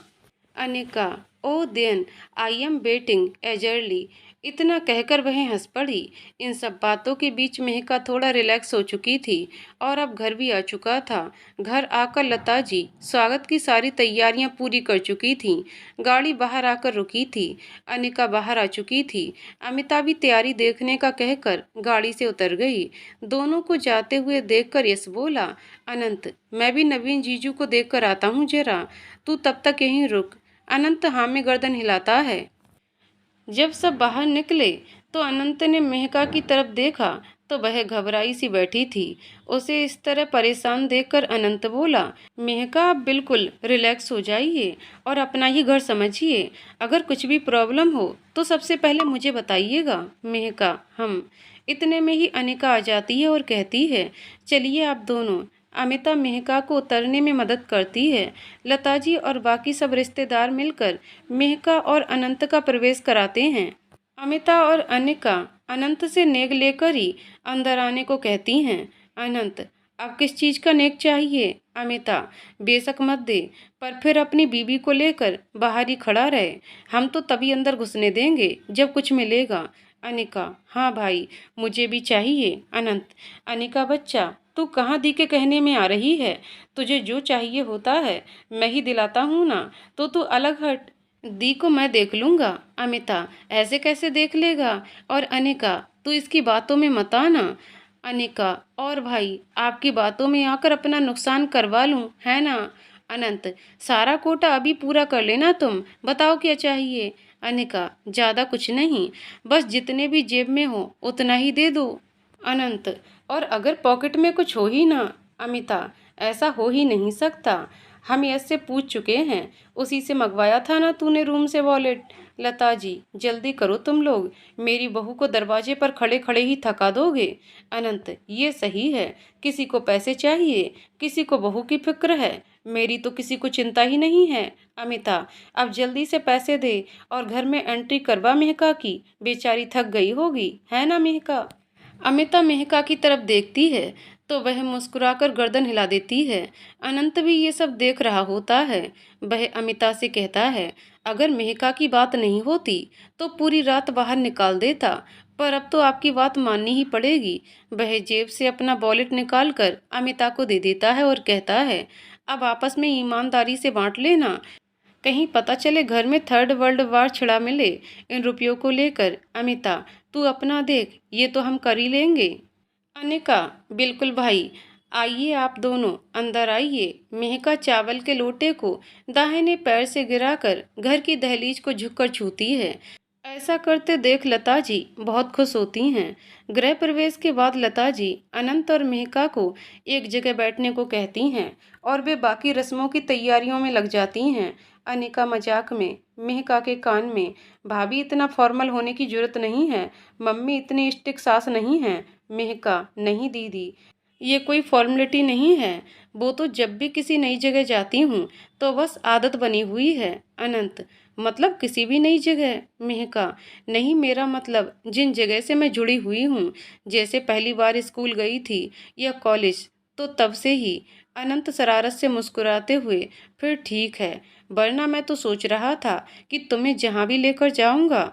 अनिका, ओ देन आई एम वेटिंग एजरली। इतना कहकर वह हंस पड़ी। इन सब बातों के बीच मेहका थोड़ा रिलैक्स हो चुकी थी और अब घर भी आ चुका था। घर आकर लता जी स्वागत की सारी तैयारियां पूरी कर चुकी थीं। गाड़ी बाहर आकर रुकी थी। अनिका बाहर आ चुकी थी। अमिता भी तैयारी देखने का कहकर गाड़ी से उतर गई। दोनों को जाते हुए देखकर यश बोला, अनंत, मैं भी नवीन जीजू को देखकर आता हूँ जरा, तू तब तक यहीं रुक। अनंत हाँ में गर्दन हिलाता है। जब सब बाहर निकले तो अनंत ने मेहका की तरफ देखा तो वह घबराई सी बैठी थी। उसे इस तरह परेशान देखकर अनंत बोला, मेहका आप बिल्कुल रिलैक्स हो जाइए और अपना ही घर समझिए। अगर कुछ भी प्रॉब्लम हो तो सबसे पहले मुझे बताइएगा। मेहका, हम। इतने में ही अनिका आ जाती है और कहती है, चलिए आप दोनों। अमिता मेहका को उतरने में मदद करती है। लताजी और बाकी सब रिश्तेदार मिलकर मेहका और अनंत का प्रवेश कराते हैं। अमिता और अनिका अनंत से नेक लेकर ही अंदर आने को कहती हैं। अनंत, अब किस चीज़ का नेक चाहिए? अमिता, बेशक मत दे, पर फिर अपनी बीवी को लेकर बाहर ही खड़ा रहे। हम तो तभी अंदर घुसने देंगे जब कुछ मिलेगा। अनिका, हाँ भाई, मुझे भी चाहिए। अनंत, अनिका बच्चा, तू कहाँ दी के कहने में आ रही है? तुझे जो चाहिए होता है मैं ही दिलाता हूँ ना, तो तू अलग हट। दी को मैं देख लूँगा। अमिता, ऐसे कैसे देख लेगा? और अनिका, तू इसकी बातों में मत आना। अनिका, और भाई आपकी बातों में आकर अपना नुकसान करवा लूँ, है ना? अनंत, सारा कोटा अभी पूरा कर लेना तुम, बताओ क्या चाहिए? अनिका, ज़्यादा कुछ नहीं, बस जितने भी जेब में हो उतना ही दे दो। अनंत, और अगर पॉकेट में कुछ हो ही ना? अमिता, ऐसा हो ही नहीं सकता, हम यश से पूछ चुके हैं, उसी से मंगवाया था ना तूने रूम से वॉलेट। लता जी, जल्दी करो तुम लोग, मेरी बहू को दरवाजे पर खड़े खड़े ही थका दोगे। अनंत, ये सही है, किसी को पैसे चाहिए, किसी को बहू की फिक्र है, मेरी तो किसी को चिंता ही नहीं है। अमिता, अब जल्दी से पैसे दे और घर में एंट्री करवा मेहका की, बेचारी थक गई होगी, है ना मेहका? अमिता मेहका की तरफ देखती है तो वह मुस्कुराकर गर्दन हिला देती है। अनंत भी ये सब देख रहा होता है। वह अमिता से कहता है, अगर मेहका की बात नहीं होती तो पूरी रात बाहर निकाल देता, पर अब तो आपकी बात माननी ही पड़ेगी। वह जेब से अपना वॉलेट निकाल कर अमिता को दे देता है और कहता है, अब आपस में ईमानदारी से बांट लेना, कहीं पता चले घर में थर्ड वर्ल्ड वार छिड़ा मिले इन रुपयों को लेकर। अमिता, तू अपना देख, ये तो हम कर ही लेंगे। अनिका, बिल्कुल भाई, आइए आप दोनों अंदर आइए। मेहका चावल के लोटे को दाहिने पैर से गिराकर घर की दहलीज को झुककर छूती है। ऐसा करते देख लता जी बहुत खुश होती हैं। गृह प्रवेश के बाद लता जी अनंत और मेहका को एक जगह बैठने को कहती हैं और वे बाकी रस्मों की तैयारियों में लग जाती हैं। अनिका मजाक में मेहका के कान में, भाभी इतना फॉर्मल होने की जरूरत नहीं है, मम्मी इतनी स्ट्रिक्ट सास नहीं है। मेहका, नहीं दीदी, ये कोई फॉर्मेलिटी नहीं है, वो तो जब भी किसी नई जगह जाती हूँ तो बस आदत बनी हुई है। अनंत, मतलब किसी भी नई जगह? मेहका, नहीं, मेरा मतलब जिन जगह से मैं जुड़ी हुई हूँ, जैसे पहली बार स्कूल गई थी या कॉलेज, तो तब से ही। अनंत शरारत से मुस्कुराते हुए, फिर ठीक है, वरना मैं तो सोच रहा था कि तुम्हें जहाँ भी लेकर जाऊँगा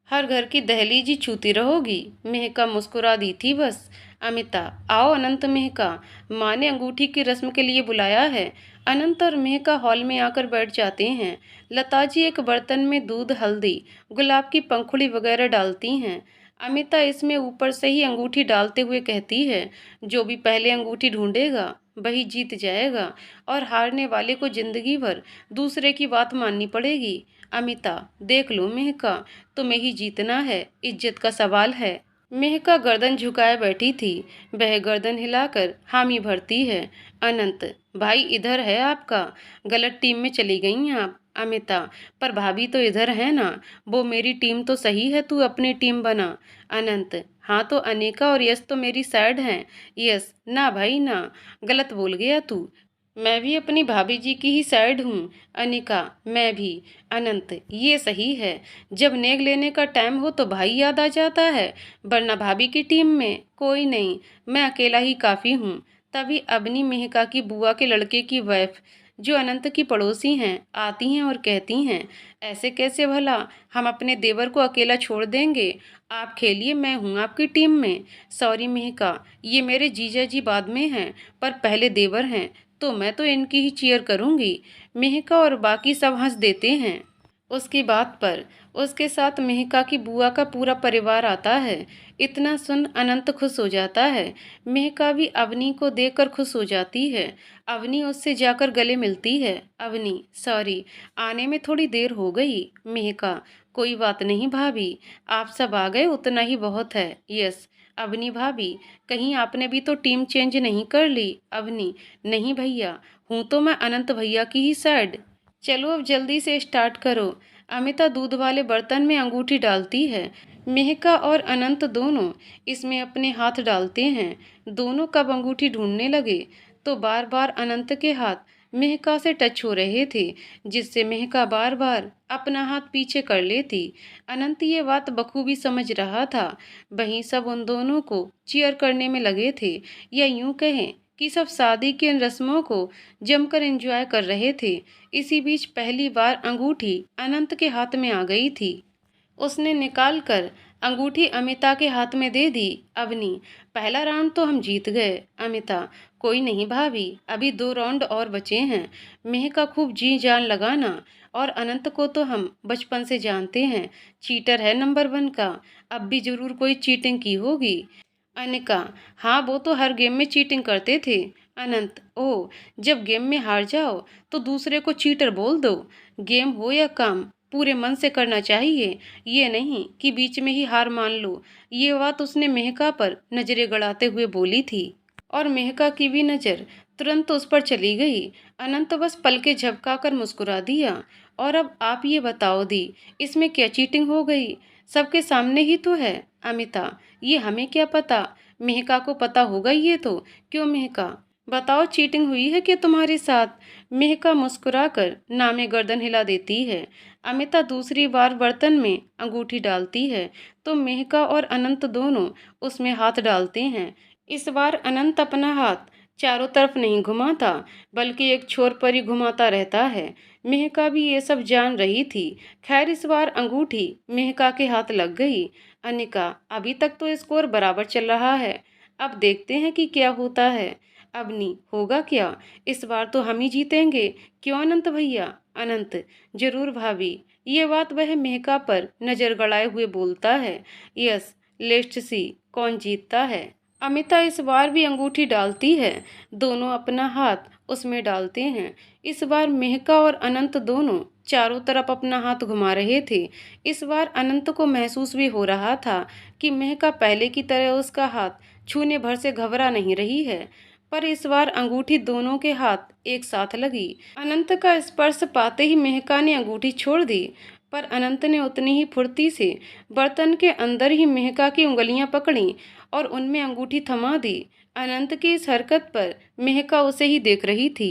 हर घर की दहलीज ही छूती रहोगी। मेहका मुस्कुरा दी थी बस। अमिता, आओ अनंत। मेहका, माँ ने अंगूठी की रस्म के लिए बुलाया है, अनंत और मेहका हॉल में आकर बैठ जाते हैं। लता जी एक बर्तन में दूध, हल्दी, गुलाब की पंखुड़ी वगैरह डालती हैं। अमिता इसमें ऊपर से ही अंगूठी डालते हुए कहती है, जो भी पहले अंगूठी ढूंढेगा वही जीत जाएगा और हारने वाले को जिंदगी भर दूसरे की बात माननी पड़ेगी। अमिता, देख लो मेहका, तुम्हें ही जीतना है, इज्जत का सवाल है। मेहका गर्दन झुकाए बैठी थी। वह गर्दन हिलाकर हामी भरती है। अनंत, भाई इधर है आपका। गलत टीम में चली गई आप। अमिता, पर भाभी तो इधर है ना। वो मेरी टीम तो सही है, तू अपनी टीम बना। अनंत, हाँ तो अनिका और यश तो मेरी साइड हैं। यश, ना भाई ना, गलत बोल गया तू। मैं भी अपनी भाभी जी की ही साइड हूँ। अनिका, मैं भी। अनंत, ये सही है। जब नेग लेने का टाइम हो तो भाई याद आ जाता है, वरना भाभी की टीम में कोई नहीं, मैं अकेला ही काफ़ी हूँ। तभी अवनी, मेहका की बुआ के लड़के की वाइफ, जो अनंत की पड़ोसी हैं, आती हैं और कहती हैं, ऐसे कैसे भला, हम अपने देवर को अकेला छोड़ देंगे। आप खेलिए, मैं हूँ आपकी टीम में। सॉरी मेहका, ये मेरे जीजा जी बाद में हैं, पर पहले देवर हैं, तो मैं तो इनकी ही चीयर करूंगी। मेहका और बाकी सब हंस देते हैं उसकी बात पर। उसके साथ मेहका की बुआ का पूरा परिवार आता है। इतना सुन अनंत खुश हो जाता है। मेहका भी अवनी को देखकर खुश हो जाती है। अवनी उससे जाकर गले मिलती है। अवनी, सॉरी, आने में थोड़ी देर हो गई। मेहका, कोई बात नहीं भाभी, आप सब आ गए उतना ही बहुत है। यस। अवनी भाभी, कहीं आपने भी तो टीम चेंज नहीं कर ली। अवनी, नहीं भैया, हूँ तो मैं अनंत भैया की ही साइड। चलो अब जल्दी से स्टार्ट करो। अमिता दूध वाले बर्तन में अंगूठी डालती है। मेहका और अनंत दोनों इसमें अपने हाथ डालते हैं। दोनों कब अंगूठी ढूंढने लगे तो बार बार अनंत के हाथ मेहका से टच हो रहे थे, जिससे मेहका बार बार अपना हाथ पीछे कर लेती। अनंत ये बात बखूबी समझ रहा था। वहीं सब उन दोनों को चीयर करने में लगे थे, या यूं कहें कि सब शादी की इन रस्मों को जमकर एंजॉय कर रहे थे। इसी बीच पहली बार अंगूठी अनंत के हाथ में आ गई थी। उसने निकाल कर अंगूठी अमिता के हाथ में दे दी। अवनी, पहला राउंड तो हम जीत गए। अमिता, कोई नहीं भाभी, अभी 2 राउंड और बचे हैं। मेहका खूब जी जान लगाना, और अनंत को तो हम बचपन से जानते हैं, चीटर है नंबर 1 का। अब भी जरूर कोई चीटिंग की होगी। अनिका, हाँ वो तो हर गेम में चीटिंग करते थे। अनंत, ओ, जब गेम में हार जाओ तो दूसरे को चीटर बोल दो। गेम हो या काम, पूरे मन से करना चाहिए, ये नहीं कि बीच में ही हार मान लो। ये बात उसने मेहका पर नजरें गड़ाते हुए बोली थी, और मेहका की भी नज़र तुरंत उस पर चली गई। अनंत बस पलके झपकाकर मुस्कुरा दिया। और अब आप ये बताओ दी, इसमें क्या चीटिंग हो गई? सबके सामने ही तो है। अमिता, ये हमें क्या पता, मेहका को पता होगा ये तो। क्यों मेहका, बताओ, चीटिंग हुई है क्या तुम्हारे साथ? मेहका मुस्कुराकर नामे गर्दन हिला देती है। अमिता दूसरी बार बर्तन में अंगूठी डालती है तो मेहका और अनंत दोनों उसमें हाथ डालते हैं। इस बार अनंत अपना हाथ चारों तरफ नहीं घुमाता, बल्कि एक छोर पर ही घुमाता रहता है। मेहका भी ये सब जान रही थी। खैर, इस बार अंगूठी मेहका के हाथ लग गई। अनिका, अभी तक तो स्कोर बराबर चल रहा है, अब देखते हैं कि क्या होता है। अवनी, होगा क्या, इस बार तो हम ही जीतेंगे, क्यों अनंत भैया? अनंत, जरूर भाभी। ये बात वह मेहका पर नजर गड़ाए हुए बोलता है। यस, लेट्स सी कौन जीतता है। अमिता इस बार भी अंगूठी डालती है। दोनों अपना हाथ उसमें डालते हैं। इस बार मेहका और अनंत दोनों चारों तरफ अपना हाथ घुमा रहे थे। इस बार अनंत को महसूस भी हो रहा था कि मेहका पहले की तरह उसका हाथ छूने भर से घबरा नहीं रही है। पर इस बार अंगूठी दोनों के हाथ एक साथ लगी। अनंत का स्पर्श पाते ही मेहका ने अंगूठी छोड़ दी, पर अनंत ने उतनी ही फुर्ती से बर्तन के अंदर ही मेहका की उंगलियां पकड़ी और उनमें अंगूठी थमा दी। अनंत की इस हरकत पर मेहका उसे ही देख रही थी।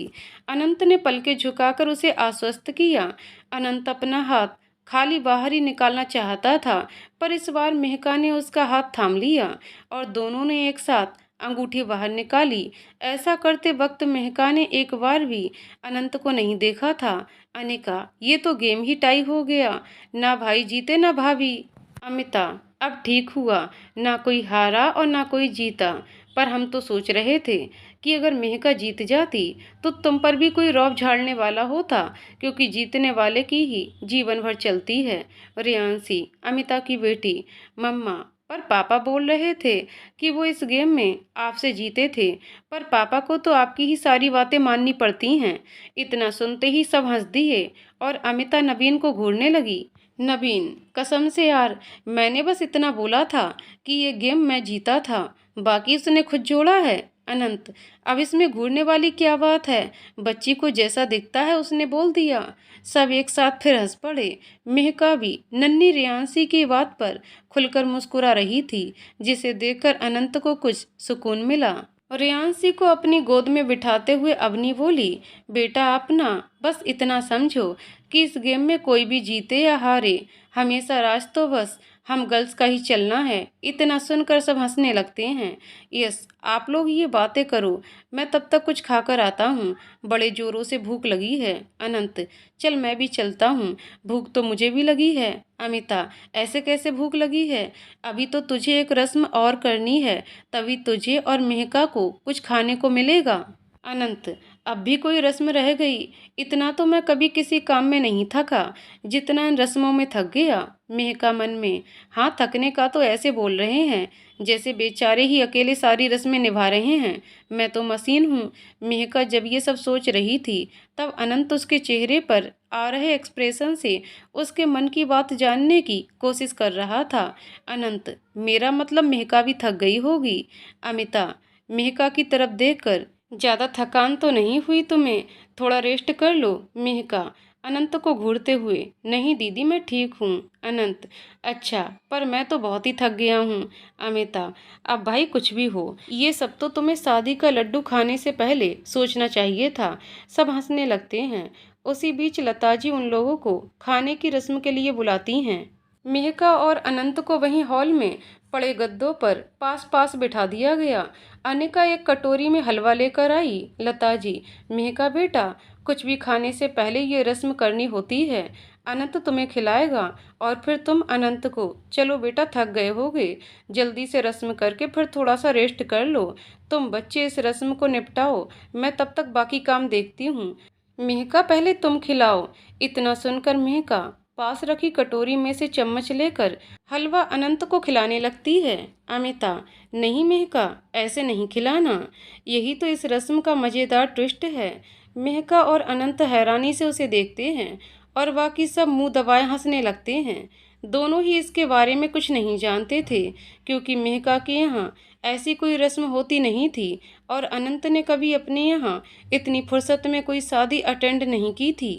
अनंत ने पलके झुकाकर उसे आश्वस्त किया। अनंत अपना हाथ खाली बाहर ही निकालना चाहता था, पर इस बार मेहका ने उसका हाथ थाम लिया और दोनों ने एक साथ अंगूठी बाहर निकाली। ऐसा करते वक्त मेहका ने एक बार भी अनंत को नहीं देखा था। अनिका, ये तो गेम ही टाई हो गया, ना भाई जीते ना भाभी। अमिता, अब ठीक हुआ, ना कोई हारा और ना कोई जीता। पर हम तो सोच रहे थे कि अगर मेहका जीत जाती तो तुम पर भी कोई रौब झाड़ने वाला होता, क्योंकि जीतने वाले की ही जीवन भर चलती है। रियांसी, अमिता की बेटी। मम्मा, पर पापा बोल रहे थे कि वो इस गेम में आपसे जीते थे। पर पापा को तो आपकी ही सारी बातें माननी पड़ती हैं। इतना सुनते ही सब हंस दिए और अमिता नवीन को घूरने लगी। नवीन, कसम से यार, मैंने बस इतना बोला था कि ये गेम मैं जीता था, बाकी उसने खुद जोड़ा है। अनंत, अब इसमें घूरने वाली क्या बात है? बच्ची को जैसा दिखता है उसने बोल दिया। सब एक साथ फिर हंस पड़े। मेहका भी नन्ही रियांसी की बात पर खुलकर मुस्कुरा रही थी, जिसे देखकर अनंत को कुछ सुकून मिला। रियांसी को अपनी गोद में बिठाते हुए अवनी बोली, बेटा आप ना बस इतना समझो कि इस गेम में कोई भी जीते या हारे, हमेशा राज तो बस हम गर्ल्स का ही चलना है। इतना सुनकर सब हंसने लगते हैं। यस, आप लोग ये बातें करो, मैं तब तक कुछ खाकर आता हूँ, बड़े जोरों से भूख लगी है। अनंत, चल मैं भी चलता हूँ, भूख तो मुझे भी लगी है। अमिता, ऐसे कैसे भूख लगी है? अभी तो तुझे एक रस्म और करनी है, तभी तुझे और मेहका को कुछ खाने को मिलेगा। अनंत, अब भी कोई रस्म रह गई? इतना तो मैं कभी किसी काम में नहीं थका जितना इन रस्मों में थक गया। मेहका मन में, हाँ थकने का तो ऐसे बोल रहे हैं जैसे बेचारे ही अकेले सारी रस्में निभा रहे हैं, मैं तो मशीन हूँ। मेहका जब ये सब सोच रही थी तब अनंत उसके चेहरे पर आ रहे एक्सप्रेशन से उसके मन की बात जानने की कोशिश कर रहा था। अनंत, मेरा मतलब मेहका भी थक गई होगी। अमिता, मेहका की तरफ देखकर, ज़्यादा थकान तो नहीं हुई तुम्हें? थोड़ा रेस्ट कर लो। मेहका अनंत को घूरते हुए, नहीं दीदी मैं ठीक हूँ। अनंत, अच्छा, पर मैं तो बहुत ही थक गया हूँ। अमिता, अब भाई कुछ भी हो, ये सब तो तुम्हें शादी का लड्डू खाने से पहले सोचना चाहिए था। सब हंसने लगते हैं। उसी बीच लताजी उन लोगों को खाने की रस्म के लिए बुलाती हैं। मेहका और अनंत को वहीं हॉल में पड़े गद्दों पर पास पास बिठा दिया गया। अनिका एक कटोरी में हलवा लेकर आई। लताजी, मेहका बेटा, कुछ भी खाने से पहले ये रस्म करनी होती है। अनंत तुम्हें खिलाएगा और फिर तुम अनंत को। चलो बेटा, थक गए होगे, जल्दी से रस्म करके फिर थोड़ा सा रेस्ट कर लो। तुम बच्चे इस रस्म को निपटाओ, मैं तब तक बाकी काम देखती हूँ। मेहका, पहले तुम खिलाओ। इतना सुनकर मेहका पास रखी कटोरी में से चम्मच लेकर हलवा अनंत को खिलाने लगती है। अमिता, नहीं मेहका, ऐसे नहीं खिलाना, यही तो इस रस्म का मज़ेदार ट्विस्ट है। मेहका और अनंत हैरानी से उसे देखते हैं और बाकी सब मुंह दबाए हंसने लगते हैं। दोनों ही इसके बारे में कुछ नहीं जानते थे, क्योंकि मेहका के यहाँ ऐसी कोई रस्म होती नहीं थी और अनंत ने कभी अपने यहाँ इतनी फुर्सत में कोई शादी अटेंड नहीं की थी।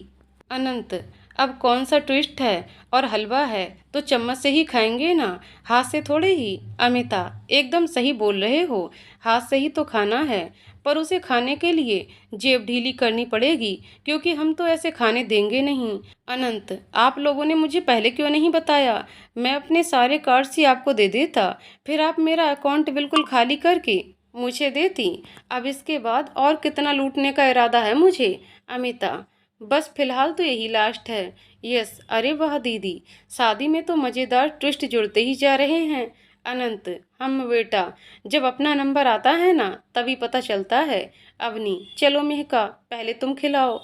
अनंत, अब कौन सा ट्विस्ट है? और हलवा है तो चम्मच से ही खाएंगे ना, हाथ से थोड़े ही। अमिता, एकदम सही बोल रहे हो, हाथ से ही तो खाना है, पर उसे खाने के लिए जेब ढीली करनी पड़ेगी, क्योंकि हम तो ऐसे खाने देंगे नहीं। अनंत, आप लोगों ने मुझे पहले क्यों नहीं बताया? मैं अपने सारे कार्ड्स ही आपको दे देता, फिर आप मेरा अकाउंट बिल्कुल खाली करके मुझे देती। अब इसके बाद और कितना लूटने का इरादा है मुझे? अमिता, बस फिलहाल तो यही लास्ट है। यस, अरे वाह दीदी, शादी में तो मज़ेदार ट्विस्ट जुड़ते ही जा रहे हैं। अनंत, हम बेटा, जब अपना नंबर आता है ना तभी पता चलता है। अवनी, चलो मेहका, पहले तुम खिलाओ।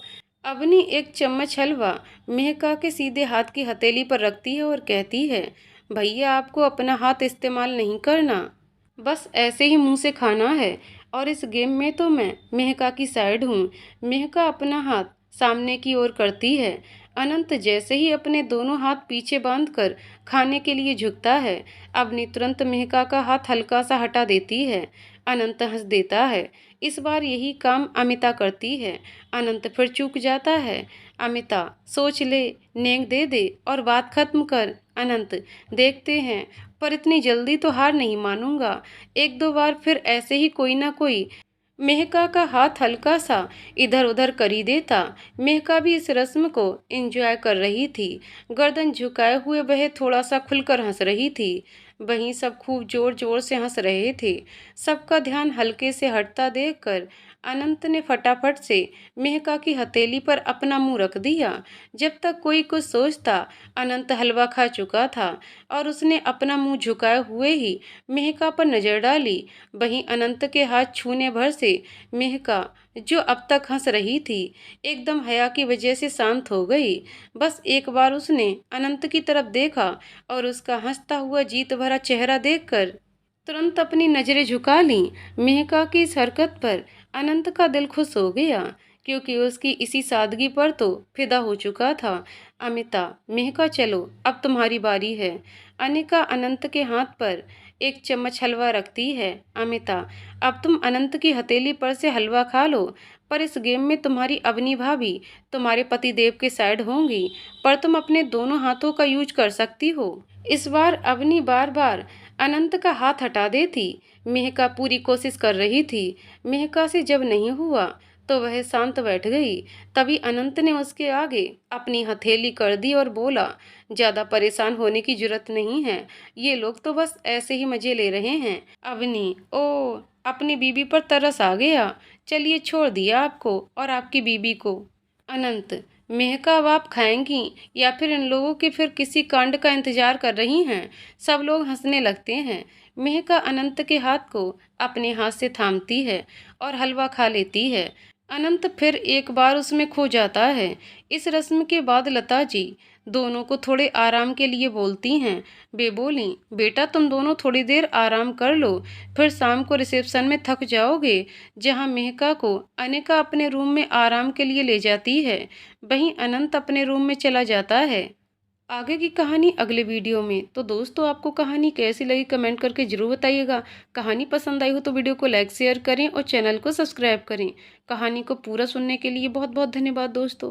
अवनी एक चम्मच हलवा मेहका के सीधे हाथ की हथेली पर रखती है और कहती है, भैया आपको अपना हाथ इस्तेमाल नहीं करना, बस ऐसे ही मुंह से खाना है। और इस गेम में तो मैं मेहका की साइड हूँ। मेहका अपना हाथ सामने की ओर करती है। अनंत जैसे ही अपने दोनों हाथ पीछे बांधकर खाने के लिए झुकता है, अवनी तुरंत मेहका का हाथ हल्का सा हटा देती है। अनंत हंस देता है। इस बार यही काम अमिता करती है। अनंत फिर चूक जाता है। अमिता, सोच ले, नेक दे दे और बात खत्म कर। अनंत, देखते हैं, पर इतनी जल्दी तो हार नहीं मानूंगा। एक दो बार फिर ऐसे ही कोई ना कोई मेहका का हाथ हल्का सा इधर उधर कर ही देता। मेहका भी इस रस्म को एंजॉय कर रही थी। गर्दन झुकाए हुए वह थोड़ा सा खुलकर हंस रही थी। वहीं सब खूब जोर जोर से हंस रहे थे। सबका ध्यान हल्के से हटता देखकर अनंत ने फटाफट से मेहका की हथेली पर अपना मुंह रख दिया। जब तक कोई कुछ सोचता, अनंत हलवा खा चुका था और उसने अपना मुंह झुकाए हुए ही मेहका पर नजर डाली। वहीं अनंत के हाथ छूने भर से मेहका, जो अब तक हंस रही थी, एकदम हया की वजह से शांत हो गई। बस एक बार उसने अनंत की तरफ देखा और उसका हंसता हुआ जीत भरा चेहरा देखकर तुरंत अपनी नजरें झुका लीं। मेहका की इस हरकत पर अनंत का दिल खुश हो गया, क्योंकि उसकी इसी सादगी पर तो फिदा हो चुका था। अमिता, मेहका चलो, अब तुम्हारी बारी है। अनिका अनंत के हाथ पर एक चम्मच हलवा रखती है। अमिता, अब तुम अनंत की हथेली पर से हलवा खा लो, पर इस गेम में तुम्हारी अवनी भाभी तुम्हारे पति देव के साइड होंगी, पर तुम अपने दोनों हाथों का यूज कर सकती हो। इस बार अवनी बार बार अनंत का हाथ हटा देती। मेहका पूरी कोशिश कर रही थी। मेहका से जब नहीं हुआ तो वह शांत बैठ गई। तभी अनंत ने उसके आगे अपनी हथेली कर दी और बोला, ज्यादा परेशान होने की जरूरत नहीं है, ये लोग तो बस ऐसे ही मजे ले रहे हैं। अवनी, ओ, अपनी बीबी पर तरस आ गया। चलिए, छोड़ दिया आपको और आपकी बीबी को। अनंत, मेहका अब आप खाएंगी या फिर इन लोगों के फिर किसी कांड का इंतजार कर रही हैं? सब लोग हंसने लगते हैं। मेहका अनंत के हाथ को अपने हाथ से थामती है और हलवा खा लेती है। अनंत फिर एक बार उसमें खो जाता है। इस रस्म के बाद लता जी दोनों को थोड़े आराम के लिए बोलती हैं। वे बोली, बेटा तुम दोनों थोड़ी देर आराम कर लो, फिर शाम को रिसेप्शन में थक जाओगे। जहां मेहका को अनिका अपने रूम में आराम के लिए ले जाती है, वहीं अनंत अपने रूम में चला जाता है। आगे की कहानी अगले वीडियो में। तो दोस्तों, आपको कहानी कैसी लगी कमेंट करके जरूर बताइएगा। कहानी पसंद आई हो तो वीडियो को लाइक शेयर करें और चैनल को सब्सक्राइब करें। कहानी को पूरा सुनने के लिए बहुत बहुत धन्यवाद दोस्तों।